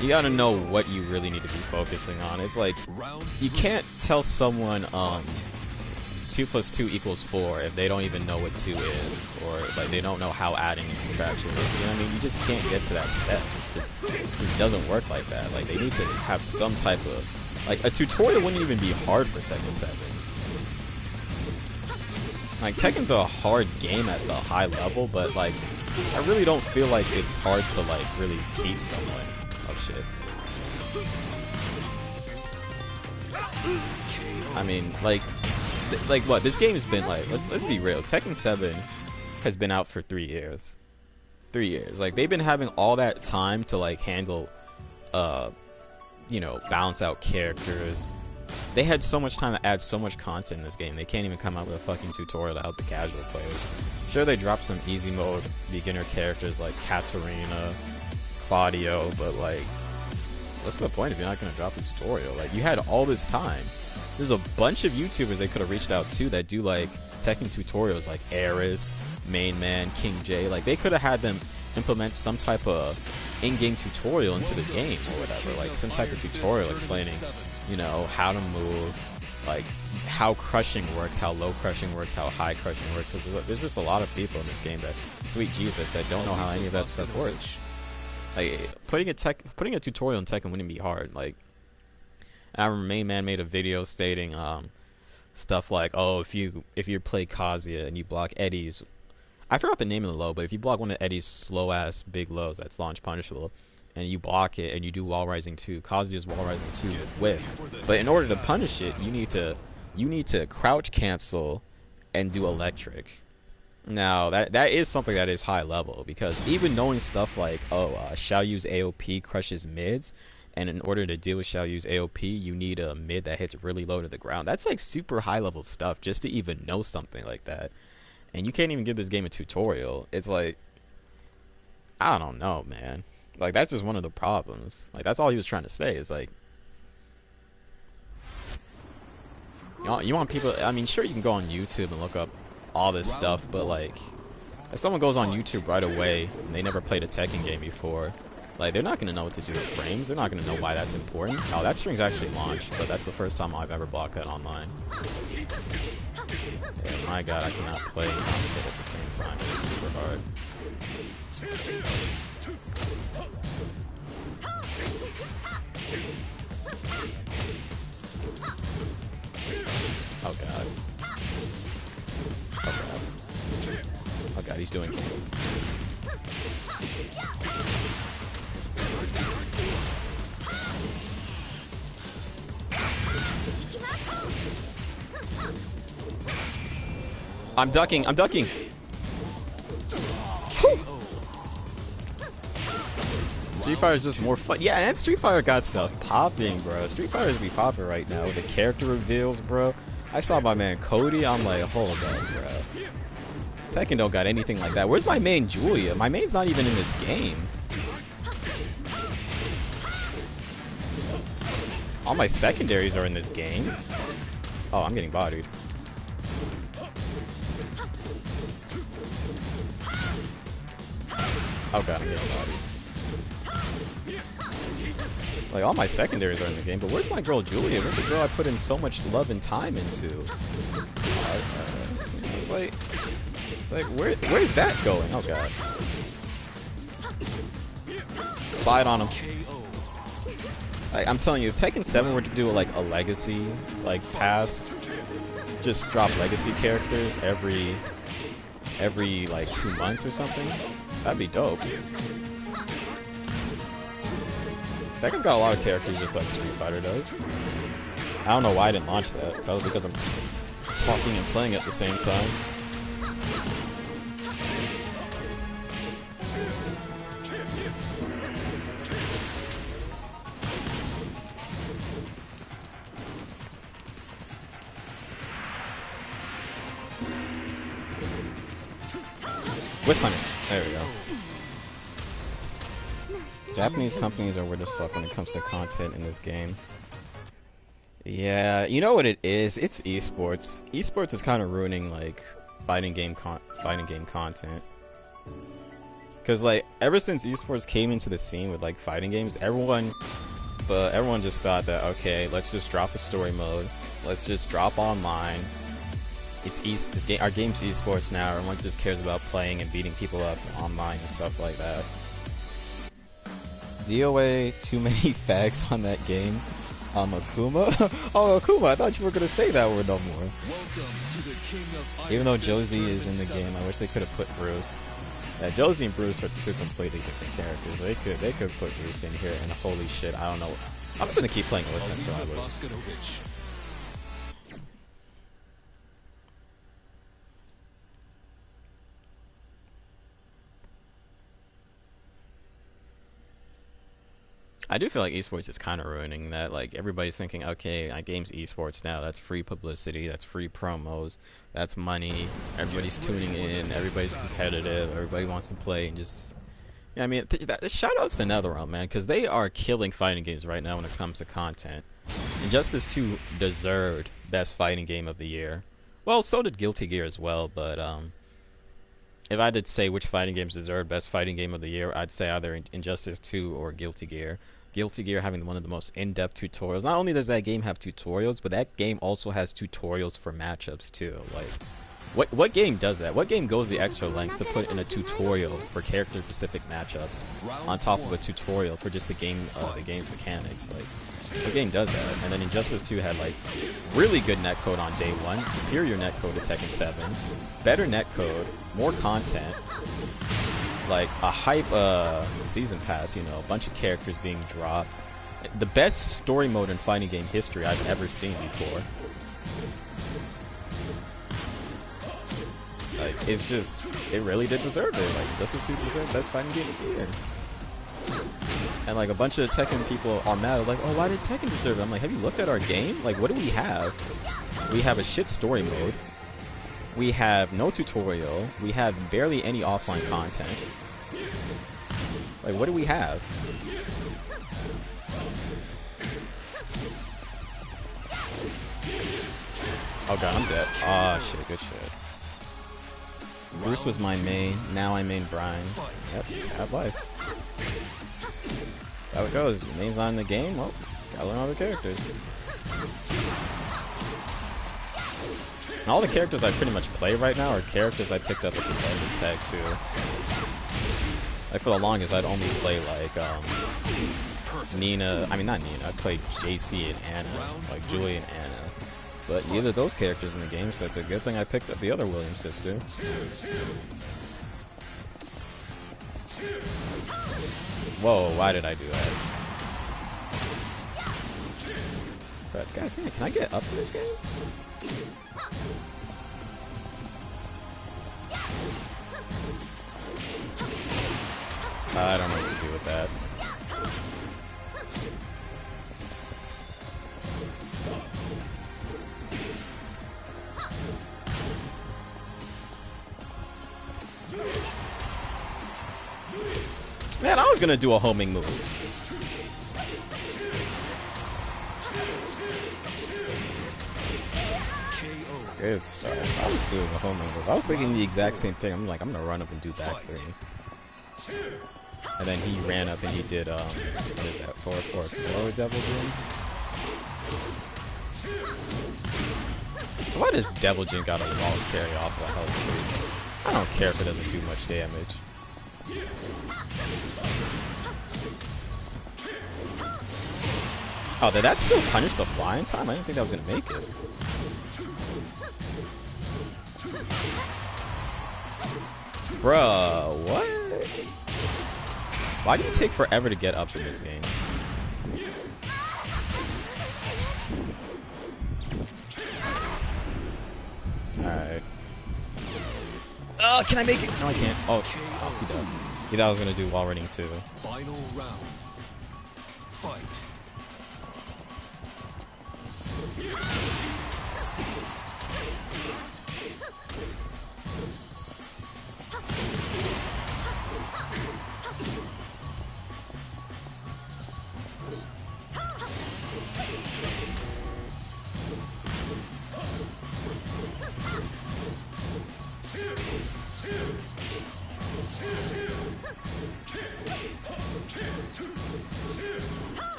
You gotta know what you really need to be focusing on. It's like you can't tell someone 2 + 2 = 4 if they don't even know what 2 is, or like they don't know how adding and subtraction is. You know what I mean? You just can't get to that step. It just doesn't work like that. Like they need to have some type of, like, a tutorial wouldn't even be hard for Tekken 7. Like Tekken's a hard game at the high level, but like I really don't feel like it's hard to like really teach someone. Oh shit. I mean, like what? This game's been like, let's be real. Tekken 7 has been out for 3 years. 3 years. Like they've been having all that time to like handle, you know, balance out characters. They had so much time to add so much content in this game. They can't even come out with a fucking tutorial to help the casual players. Sure, they dropped some easy mode beginner characters like Katarina, Claudio, but like, what's the point if you're not gonna drop a tutorial? Like, you had all this time. There's a bunch of YouTubers they could have reached out to that do like Tekken tutorials, like Eris, Main Man, King J. Like they could have had them implement some type of in-game tutorial into the game or whatever, like some type of tutorial explaining, you know, how to move, like how crushing works, how low crushing works, how high crushing works. There's just a lot of people in this game that, sweet Jesus, that don't know how any of that stuff works. Like putting a tutorial in Tekken wouldn't be hard. Like I remember Main Man made a video stating stuff like, oh, if you play Kazuya and you block Eddie's, I forgot the name of the low, but if you block one of Eddie's slow ass big lows that's launch punishable, and you block it and you do wall rising 2, Kazuya's wall rising 2 with. But in order to punish it, you need to crouch cancel and do electric. Now that is something that is high level, because even knowing stuff like, oh, Xiao Yu's AOP crushes mids, and in order to deal with Xiao Yu's AOP, you need a mid that hits really low to the ground. That's like super high level stuff just to even know something like that. And you can't even give this game a tutorial. It's like, I don't know, man. Like, that's just one of the problems. Like, that's all he was trying to say. Is like, you want people, I mean, sure, you can go on YouTube and look up all this stuff, but like, if someone goes on YouTube right away and they never played a Tekken game before, like, they're not going to know what to do with frames. They're not going to know why that's important. Oh, that string's actually launched, but that's the first time I've ever blocked that online. Yeah, my god, I cannot play and commentate at the same time. It's super hard. Oh god. Oh god. Oh god, he's doing things. I'm ducking, I'm ducking. Whew. Street Fighter is just more fun. Yeah, and Street Fighter got stuff popping, bro. Street Fighter's be popping right now with the character reveals, bro. I saw my man Cody, I'm like, hold up, bro. Tekken don't got anything like that. Where's my main Julia? My main's not even in this game. All my secondaries are in this game. Oh, I'm getting bodied. Oh god, I'm getting bodied. Like, all my secondaries are in the game, but where's my girl Julia? Where's the girl I put in so much love and time into? It's like, where's that going? Oh god. Slide on him. Like, I'm telling you, if Tekken 7 were to do like a legacy, like pass, just drop legacy characters every like 2 months or something, that'd be dope. Tekken's got a lot of characters just like Street Fighter does. I don't know why I didn't launch that. Probably because I'm talking and playing at the same time. With punish. There we go. Japanese companies are weird as fuck when it comes to content in this game. Yeah, you know what it is? It's esports. Esports is kind of ruining like fighting game content. Cause like ever since esports came into the scene with like fighting games, everyone just thought that okay, let's just drop a story mode, let's just drop online. Our game's esports now. Everyone just cares about playing and beating people up online and stuff like that. DOA, too many facts on that game. Akuma? Oh, Akuma, I thought you were going to say that word no more. Even though Josie is in the game, I wish they could have put Bruce. Yeah, Josie and Bruce are two completely different characters. They could put Bruce in here, and holy shit, I don't know. I'm just going to keep playing Alyssa until I lose. I do feel like esports is kind of ruining that. Like everybody's thinking, okay, my game's esports now. That's free publicity. That's free promos. That's money. Everybody's tuning in. Everybody's competitive. Everybody wants to play and just. Yeah, I mean, shout outs to NetherRealm, man, because they are killing fighting games right now when it comes to content. Injustice 2 deserved best fighting game of the year. Well, so did Guilty Gear as well, but if I did say which fighting games deserve best fighting game of the year, I'd say either Injustice 2 or Guilty Gear. Guilty Gear having one of the most in-depth tutorials. Not only does that game have tutorials, but that game also has tutorials for matchups too. Like, what game does that? What game goes the extra length to put in a tutorial for character-specific matchups on top of a tutorial for just the game's mechanics? Like, what game does that? And then Injustice 2 had like really good netcode on day one, superior netcode to Tekken 7, better netcode, more content. Like a hype season pass, you know, a bunch of characters being dropped. The best story mode in fighting game history I've ever seen before. Like, it's just, it really did deserve it. Like, Justice 2 deserved best fighting game of the year. And like a bunch of Tekken people are mad, like, oh, why did Tekken deserve it? I'm like, have you looked at our game? Like, what do we have? We have a shit story mode. We have no tutorial. We have barely any offline content. Like, what do we have? Oh god, I'm dead. Oh shit, good shit. Bruce was my main. Now I main Brian. Yep, sad life. That's how it goes. Your main's not in the game. Well, gotta learn all the characters. And all the characters I pretty much play right now are characters I picked up at competitive tag too. Like for the longest, I'd only play like Nina. I mean not Nina. I played JC and Anna, like Julie and Anna. But neither of those characters in the game, so it's a good thing I picked up the other Williams sister. Whoa! Why did I do that? But god damn it! Can I get up in this game? I don't know what to do with that. Man, I was gonna do a homing move. Good stuff. I was doing a homing move. I was thinking the exact same thing. I'm like, I'm gonna run up and do back three. And then he ran up and he did, what is that, forward Devil Jin? Why does Devil Jin got a wall carry off the health streak? I don't care if it doesn't do much damage. Oh, did that still punish the flying time? I didn't think that was gonna make it. Bruh, what? Why do you take forever to get up in this game? Can I make it? No, I can't. Oh, he ducked. He thought I was gonna do wall running too. Final round. Fight.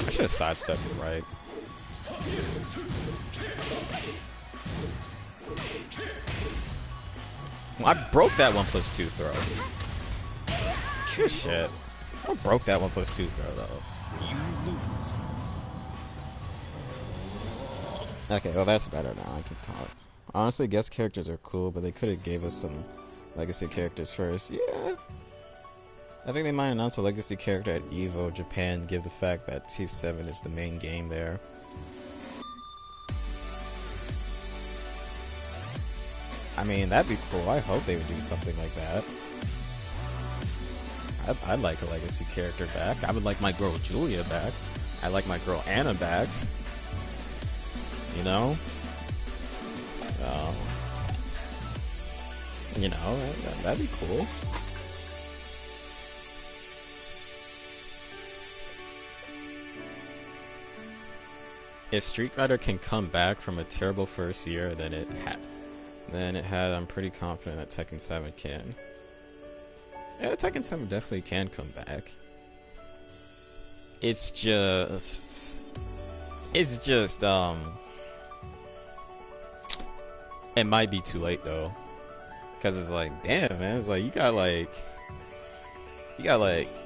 I should have sidestepped it right. Well, I broke that 1+2 throw. Good shit. I broke that 1+2 throw though. You lose. Okay, well that's better now. I can talk. Honestly, guest characters are cool, but they could have gave us some legacy characters first. Yeah. I think they might announce a legacy character at EVO Japan, give the fact that T7 is the main game there. I mean, that'd be cool. I hope they would do something like that. I'd like a legacy character back. I would like my girl Julia back. I'd like my girl Anna back. You know? You know, that'd be cool. If Street Fighter can come back from a terrible first year, then it had. I'm pretty confident that Tekken 7 can. Yeah, Tekken 7 definitely can come back. It's just, it might be too late though, because it's like, damn man, it's like you got like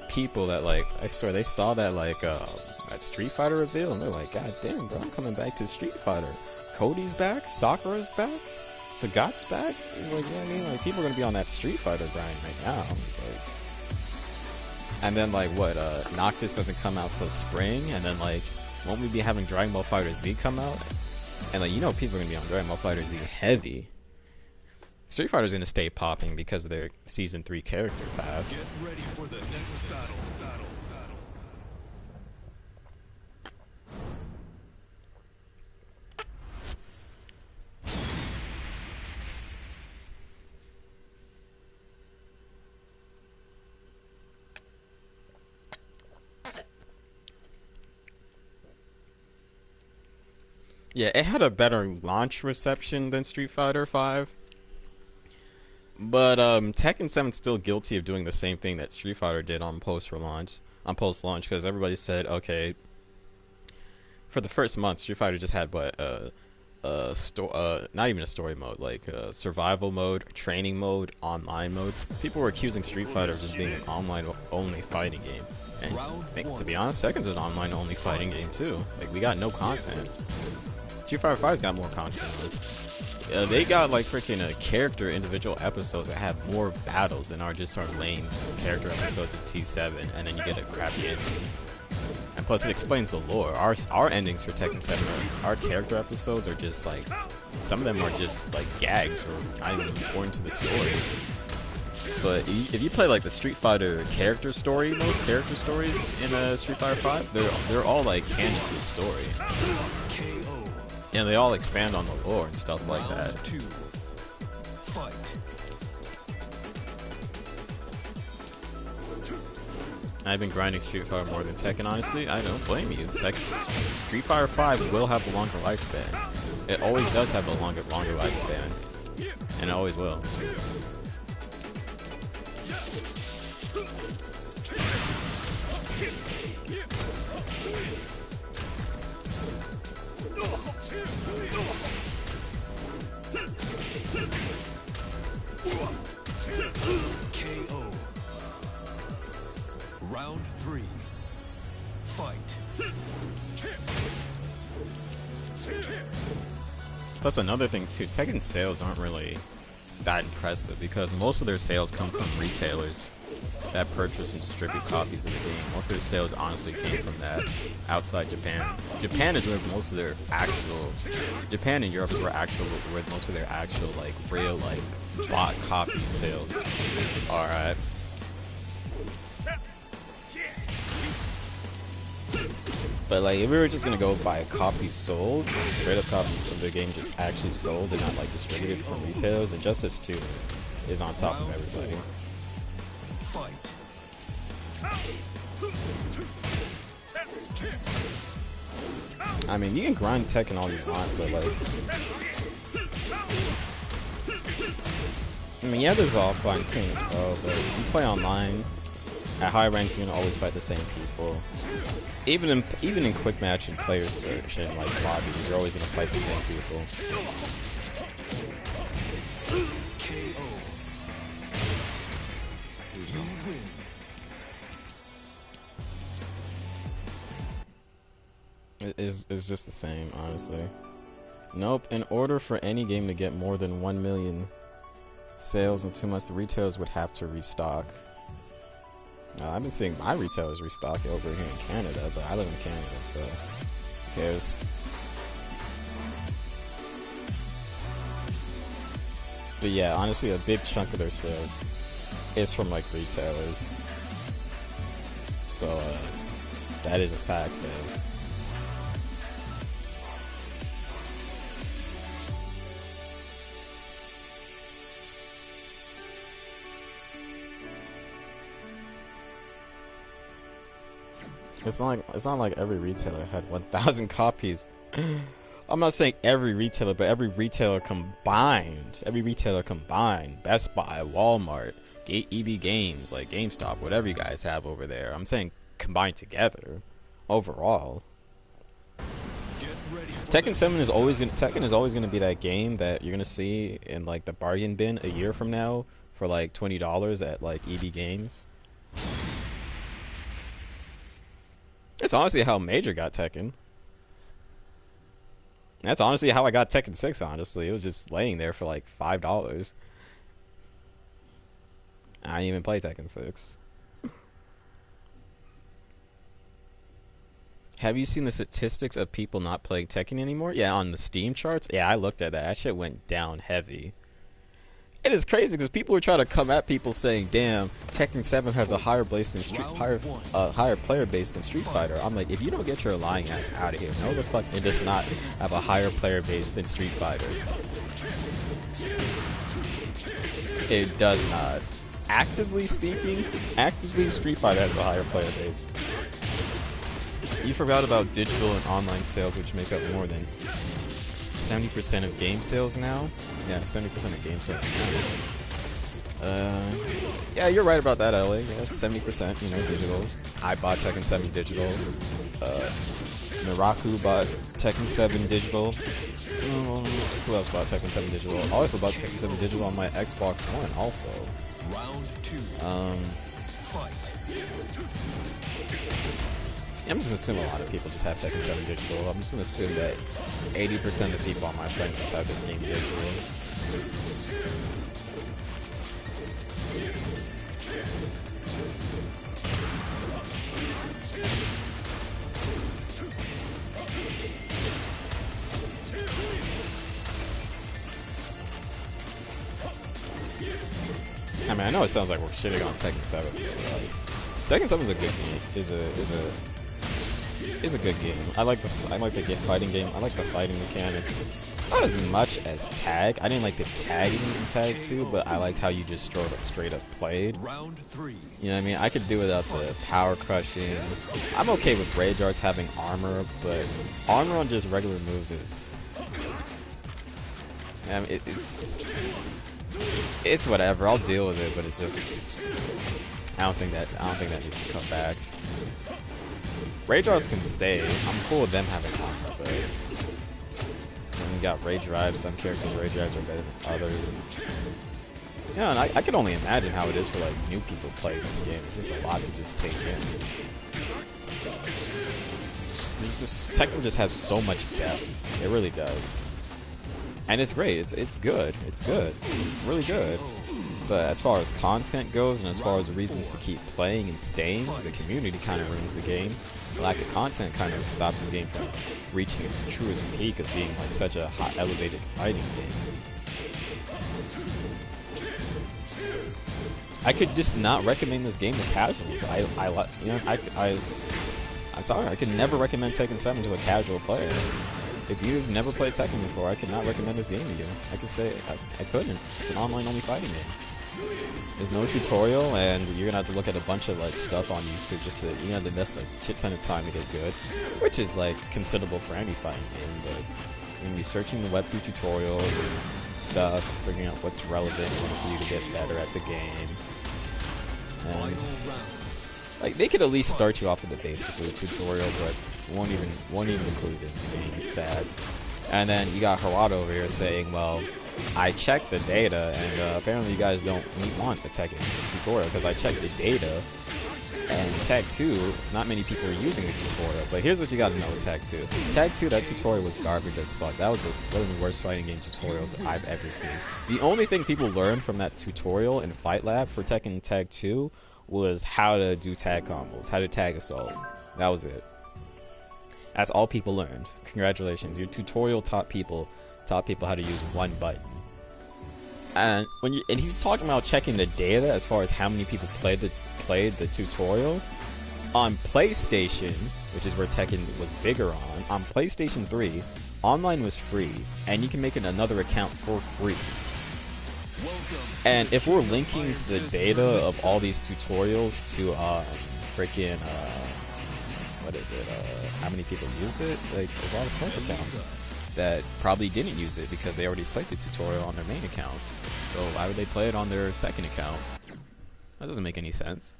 people that like, I swear they saw that like that Street Fighter reveal and they're like, god damn bro, I'm coming back to Street Fighter. Cody's back, Sakura's back, Sagat's back. It's like, you know what I mean? Like people are gonna be on that Street Fighter grind right now. It's like, and then like what? Noctis doesn't come out till spring, and then like, won't we be having Dragon Ball Fighter Z come out? And like, you know, people are gonna be on Dragon Ball Fighter Z heavy. Street Fighter's gonna stay popping because of their Season 3 character path. Get ready for the next battle. Yeah, it had a better launch reception than Street Fighter 5. But Tekken 7's still guilty of doing the same thing that Street Fighter did on post-launch, because everybody said, okay, for the first month, Street Fighter just had what, not even a story mode, like survival mode, training mode, online mode. People were accusing Street Fighter of just being an online-only fighting game. And to be honest, Tekken's an online-only fighting game too. Like, we got no content. Street Fighter 5's got more content. They got like freaking character individual episodes that have more battles than are just sort of lame character episodes of T7, and then you get a crappy ending. And plus it explains the lore. Our endings for Tekken 7, our character episodes are just like, some of them are just like gags or not even important to the story. But if you play like the Street Fighter character story mode, character stories in Street Fighter 5, they're all like canon to the story. And they all expand on the lore and stuff like that. Round 2. Fight. I've been grinding Street Fighter more than Tekken, honestly. I don't blame you. Street Fighter 5 will have a longer lifespan. It always does have a longer lifespan. And it always will. KO. Round 3. Fight. Plus another thing too, Tekken sales aren't really that impressive because most of their sales come from retailers that purchase and distribute copies of the game. Most of their sales honestly came from that outside Japan. Japan is where most of their actual, Japan and Europe is where most of their actual like real like bought copy sales are at. But like if we were just gonna go buy copies sold, straight up copies of the game just actually sold and not like distributed from retailers, Injustice 2 is on top of everybody. Fight. I mean, you can grind Tekken all you want, but like, I mean, yeah, there's offline scenes, bro. But you play online at high ranks, you're gonna always fight the same people. Even in quick match and player search and like lobbies, you're always gonna fight the same people. KO. You win. It's just the same, honestly. Nope. In order for any game to get more than 1 million sales in 2 months, the retailers would have to restock. I've been seeing my retailers restock over here in Canada, but I live in Canada, so who cares? But yeah, honestly, a big chunk of their sales is from like retailers. So that is a fact, man. It's not like every retailer had 1,000 copies. I'm not saying every retailer, but every retailer combined. Best Buy, Walmart, EB Games, like GameStop, whatever you guys have over there. I'm saying combined together, overall. Tekken 7 is always gonna be that game that you're gonna see in like the bargain bin a year from now for like $20 at like EB Games. That's honestly how Major got Tekken. That's honestly how I got Tekken 6, honestly. It was just laying there for like $5. I didn't even play Tekken 6. Have you seen the statistics of people not playing Tekken anymore? Yeah, on the Steam charts? Yeah, I looked at that. That shit went down heavy. It is crazy because people were trying to come at people saying, "Damn, Tekken 7 has a higher player base than Street Fighter." I'm like, if you don't get your lying ass out of here, no the fuck it does not have a higher player base than Street Fighter. It does not. Actively speaking, Street Fighter has a higher player base. You forgot about digital and online sales, which make up more than 70% of game sales now. Yeah, 70% of game sales now. Yeah, you're right about that, LA. Yeah, 70%, you know, digital. I bought Tekken 7 digital. Naraku bought Tekken 7 digital. Who else bought Tekken 7 digital? I also bought Tekken 7 digital on my Xbox One also. Round 2. Fight. I'm just gonna assume a lot of people just have Tekken 7 digital. I'm just gonna assume that 80% of the people on my friends just have this game digital. I mean, I know it sounds like we're shitting on Tekken 7, but Tekken 7 is a good game. Is a good game. I like the fighting game. I like the fighting mechanics. Not as much as tag. I didn't like the tagging in Tag 2, but I liked how you just straight up played. Round 3. You know what I mean? I could do without the power crushing. I'm okay with Rage Arts having armor, but armor on just regular moves is. I mean, it's whatever. I'll deal with it, but it's just. I don't think that needs to come back. Rage Arts can stay. I'm cool with them having armor, but when you got Rage Drives, some characters' Rage Drives are better than others. Yeah, and I can only imagine how it is for like new people playing this game. It's just a lot to just take in. Tekken just has so much depth. It really does. and it's great. It's good. It's good. It's really good. But as far as content goes, and as far as reasons to keep playing and staying, the community kind of ruins the game. The lack of content kind of stops the game from reaching its truest peak of being like such a hot, elevated fighting game. I could just not recommend this game to casuals. I'm sorry, I could never recommend Tekken 7 to a casual player. If you've never played Tekken before, I could not recommend this game to you. I could say I couldn't. It's an online-only fighting game. There's no tutorial, and you're gonna have to look at a bunch of like stuff on YouTube just to you have to invest a shit ton of time to get good, which is like considerable for any fighting game. But you're gonna be searching the web through tutorials and stuff, figuring out what's relevant for you to get better at the game. And like they could at least start you off with the basics with a tutorial, but won't even include it in the game. It's sad. And then you got Harada over here saying, well, I checked the data, and apparently you guys don't want a Tekken tutorial because I checked the data, and Tag 2, not many people are using the tutorial. But here's what you got to know with Tag 2. Tag 2, that tutorial was garbage as fuck. That was one of the worst fighting game tutorials I've ever seen. The only thing people learned from that tutorial in Fight Lab for Tekken Tag 2 was how to do tag combos, how to tag assault. That was it. That's all people learned. Congratulations, your tutorial taught people how to use one button. And he's talking about checking the data as far as how many people played the tutorial on PlayStation, which is where Tekken was bigger on. On PlayStation 3, online was free, and you can make another account for free. And if we're linking to the data of all these tutorials to freaking what is it? How many people used it? Like, there's a lot of smoke accounts that probably didn't use it because they already played the tutorial on their main account. So why would they play it on their second account? That doesn't make any sense.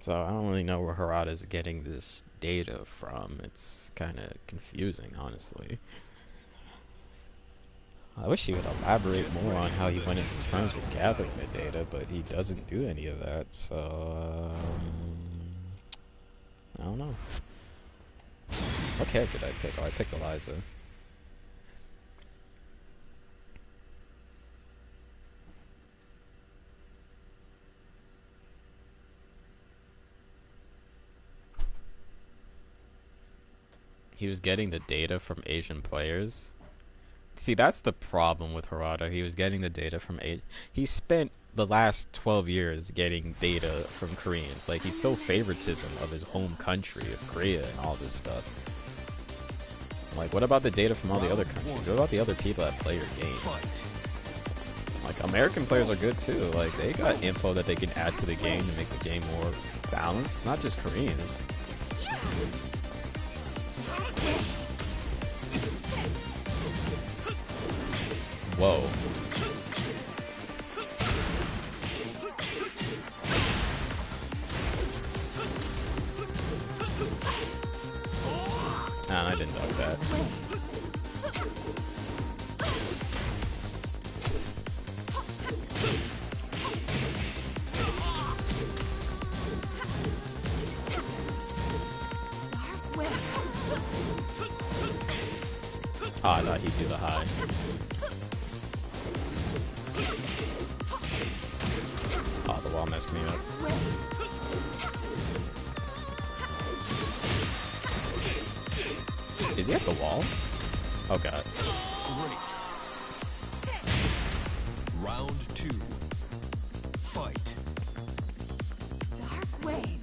So I don't really know where Harada's getting this data from. It's kind of confusing, honestly. I wish he would elaborate more on how he went into terms with gathering the data, but he doesn't do any of that, so I don't know. What character did I pick? Oh, I picked Eliza. He was getting the data from Asian players. See, that's the problem with Harada. He was getting the data from he spent the last 12 years getting data from Koreans. Like, he's so favoritism of his home country, of Korea, and all this stuff. Like, what about the data from all the other countries? What about the other people that play your game? Like, American players are good too. Like, they got info that they can add to the game to make the game more balanced. It's not just Koreans. Whoa. Ah, I didn't duck that. Oh, I thought he'd do the high. Oh, the wall messed me up. Is he at the wall? Oh god. Great. Round 2. Fight. Dark wave.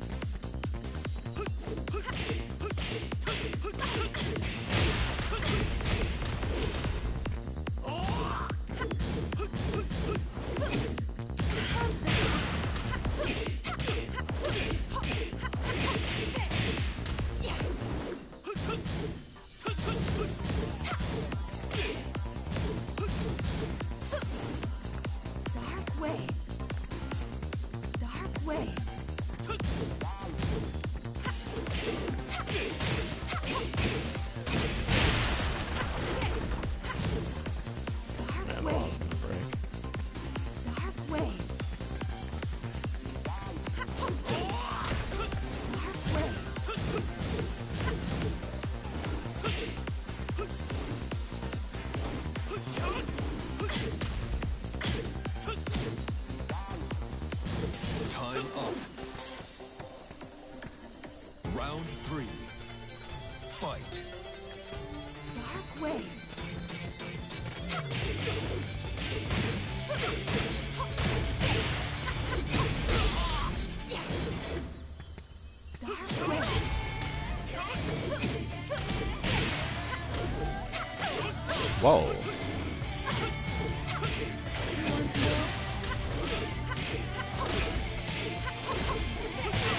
Whoa.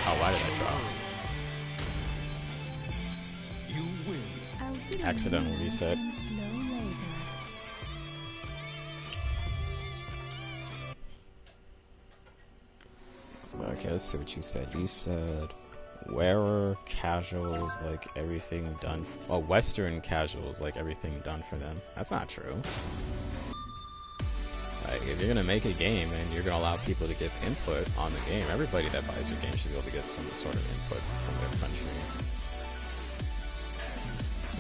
Oh, why did I drop? You win. I'll fit a Accidental million reset. some slow later. Okay, let's see what you said. You said wearer casuals like everything done. Western casuals like everything done for them. That's not true. Like, if you're gonna make a game and you're gonna allow people to give input on the game, everybody that buys your game should be able to get some sort of input from their country.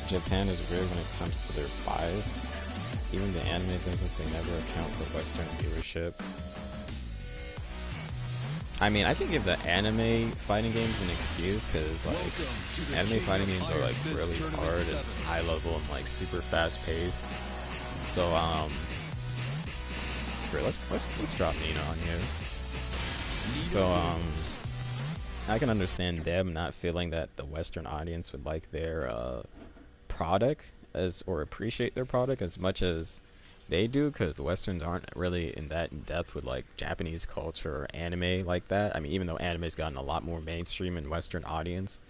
Japan is weird when it comes to their bias. Even the anime business, they never account for Western viewership. I mean, I can give the anime fighting games an excuse, because like anime fighting games are like really hard and high level and like super fast paced. So screw it, let's drop Nina on here. So I can understand them not feeling that the Western audience would like their product or appreciate their product as much as they do, because the Westerns aren't really in depth with like Japanese culture or anime like that. I mean, even though anime's gotten a lot more mainstream in Western audience,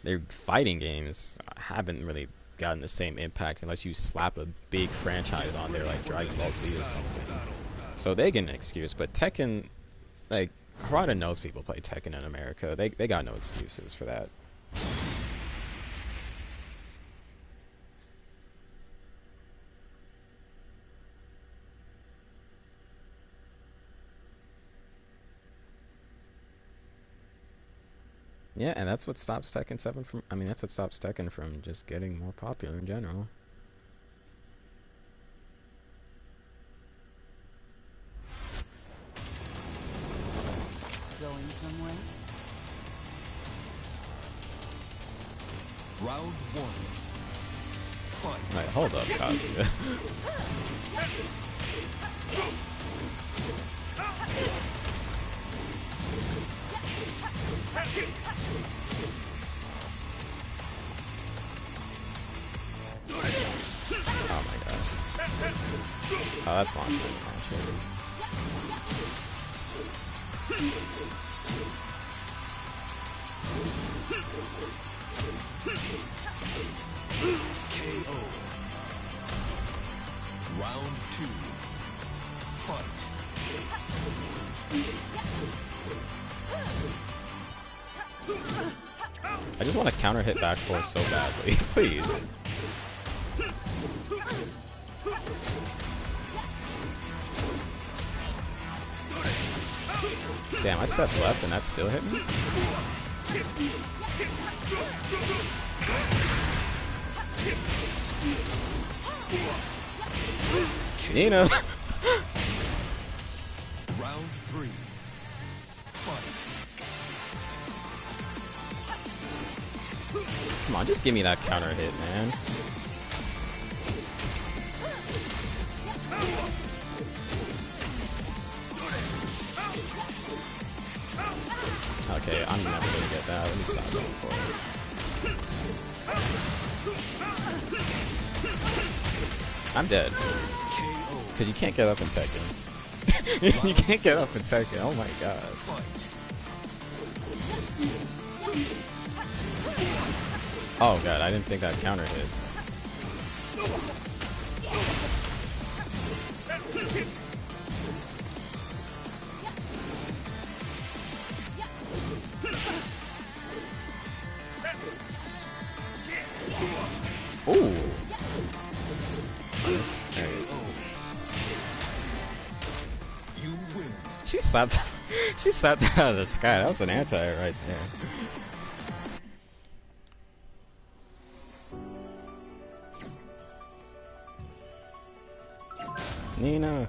their fighting games haven't really gotten the same impact unless you slap a big franchise on there like Dragon Ball Z or something. So they get an excuse, but Tekken, like, Harada knows people play Tekken in America. They got no excuses for that. Yeah, and that's what stops Tekken 7 from, I mean, that's what stops Tekken from just getting more popular in general. Going somewhere? Round one. Fight. Like, hold up, Kazuya. Oh my gosh. Oh, that's launch. KO. Round two. Fight. I just want to counter hit back four so badly. Please. Damn, I stepped left and that still hit me? Nina! Round three. Fight. Come on, just give me that counter hit, man. Okay, I'm never gonna get that. Let me stop going for it. I'm dead. Because you can't get up in Tekken. You can't get up in Tekken. Oh my god. Oh god, I didn't think that counter hit. Ooh. She slapped that out of the sky. That was an anti right there. Nina.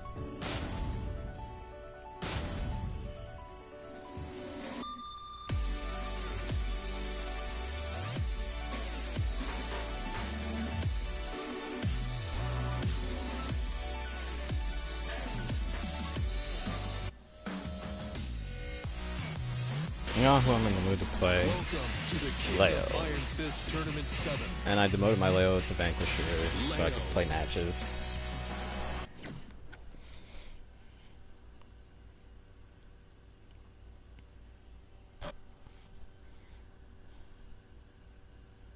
You know who I'm in the mood to play? Welcome to the King Leo. of Iron Fist Tournament 7. And I demoted my Leo to Vanquisher so I could play matches.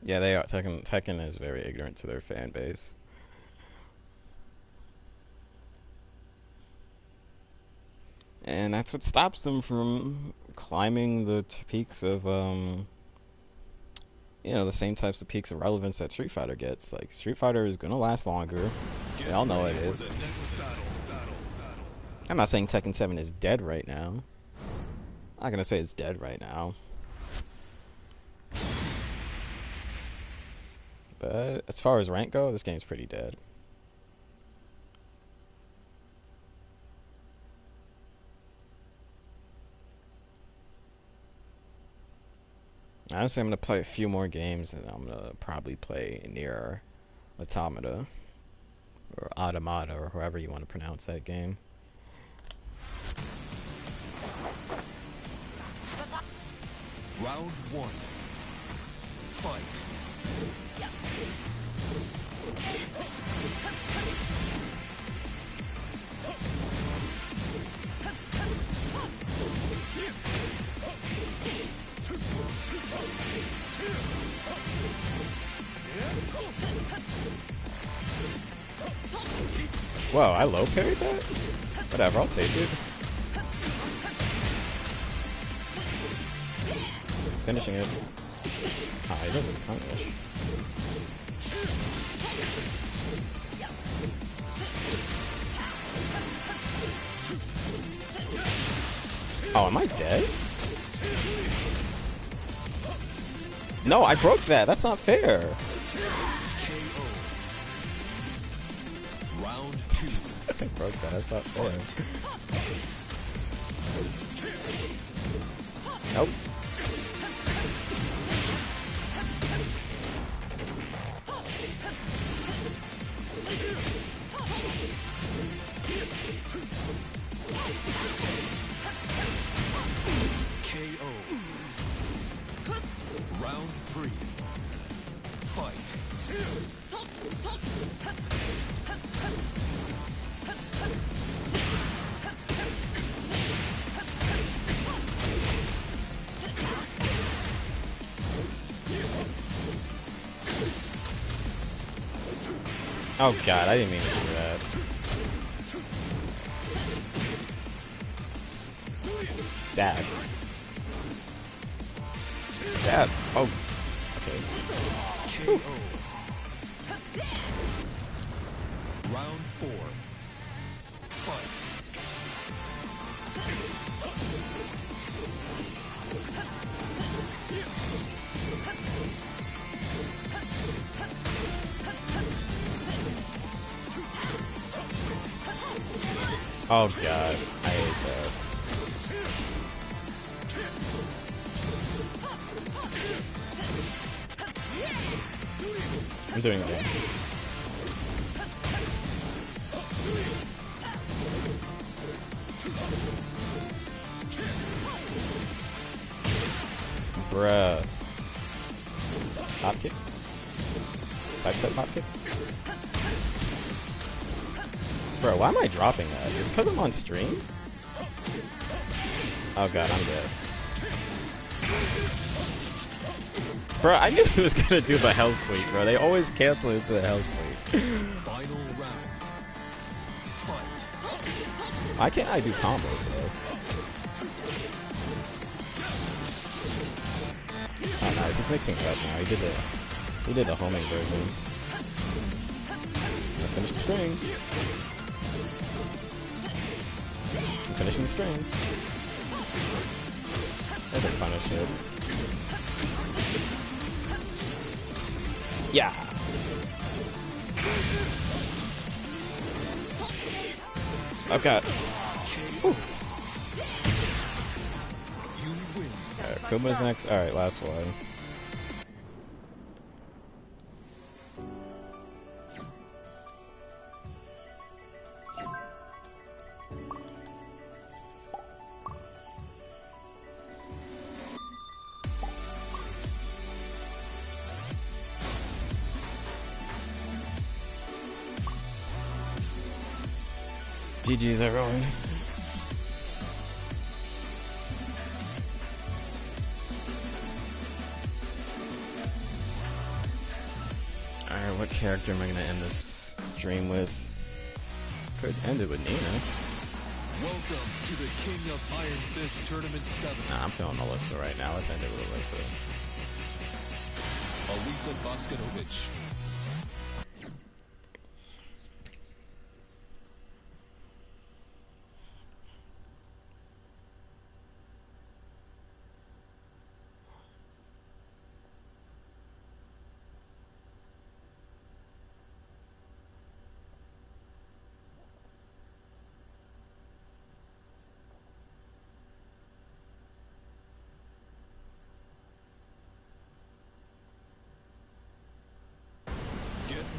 Yeah, they are. Tekken is very ignorant to their fan base. And that's what stops them from climbing the peaks of, you know, the same types of peaks of relevance that Street Fighter gets. Like, Street Fighter is gonna last longer. We all know it is. I'm not saying Tekken 7 is dead right now. I'm not gonna say it's dead right now. But as far as rank go, this game's pretty dead. Honestly, I'm gonna play a few more games, and I'm gonna probably play near Automata or Automata or however you want to pronounce that game. Round 1. Fight. Whoa, I low parried that? Whatever, I'll take it. Finishing it. Ah, he doesn't punish. Oh, am I dead? No, I broke that. That's not fair. Round 2. I broke that. That's not fair. Nope. KO. Round 3. Fight. Oh god, I didn't mean to do that. Dab. Dab. Oh. Okay. KO. Round 4. Fight. Oh god, I hate that. I'm doing it. Bruh. Hop kick? Side step hop kick? Bro, why am I dropping that? It's because I'm on stream? Oh god, I'm dead. Bro, I knew he was gonna do the hell sweep, bro. They always cancel into the hell sweep. Final round. Fight. Why can't I do combos though? Oh nice, he's mixing it up now. He did the homing version. Finish the string. I'm finishing the string. Doesn't punish it. Yeah. Okay. Alright, Kuma's next. Alright, last one. GG's everyone. Alright, what character am I gonna end this stream with? Could end it with Nina. Welcome to the King of Iron Fist Tournament 7. Nah, I'm feeling Alyssa right now. Let's end it with Alyssa. Alisa Boskanovic.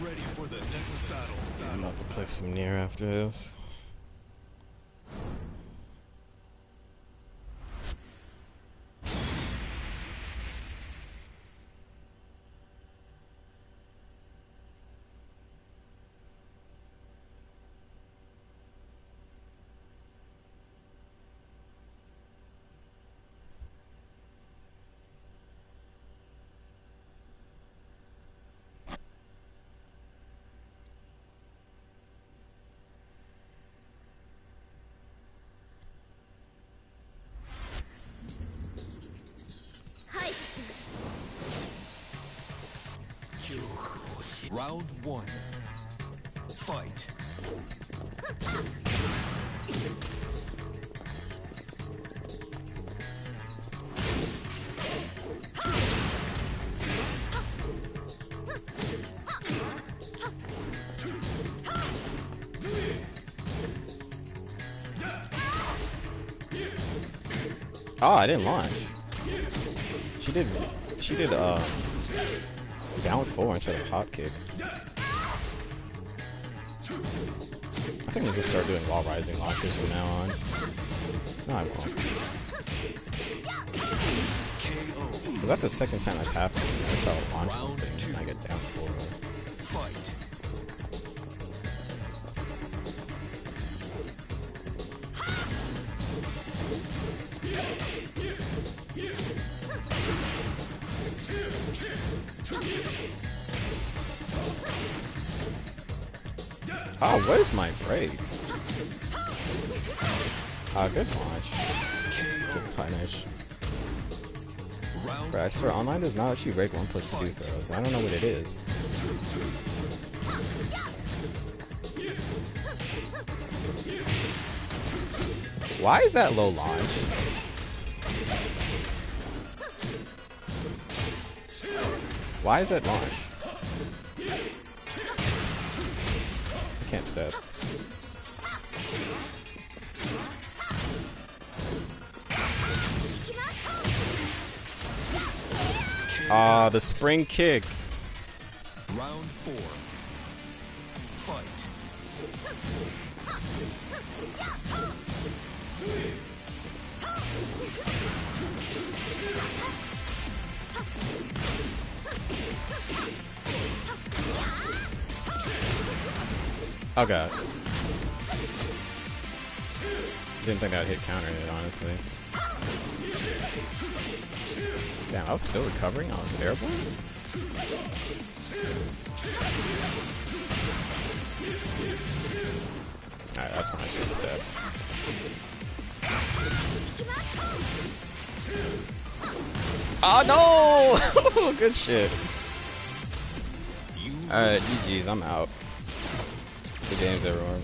Ready for the next battle. I'm about to play some Nier after this. Round 1. Fight. Oh, I didn't launch. She did down 4 instead of hop kick. I think I'm just start doing wall rising launches from now on. No, I won't. Because that's the second time that's happened to me. I try to launch something and I get down 4. Fight. Oh, what is my break? Good launch. Good punish. Bro, I swear, online does not let you break 1+2 throws. I don't know what it is. Why is that low launch? Why is that launch? I can't step. Ah, the spring kick. Round 4. Fight. Oh god. Didn't think I'd hit counter it, honestly. Damn, I was still recovering. I was airborne? Alright, that's when I should have stepped. Oh no! Good shit. Alright, GG's, I'm out. Good games, everyone.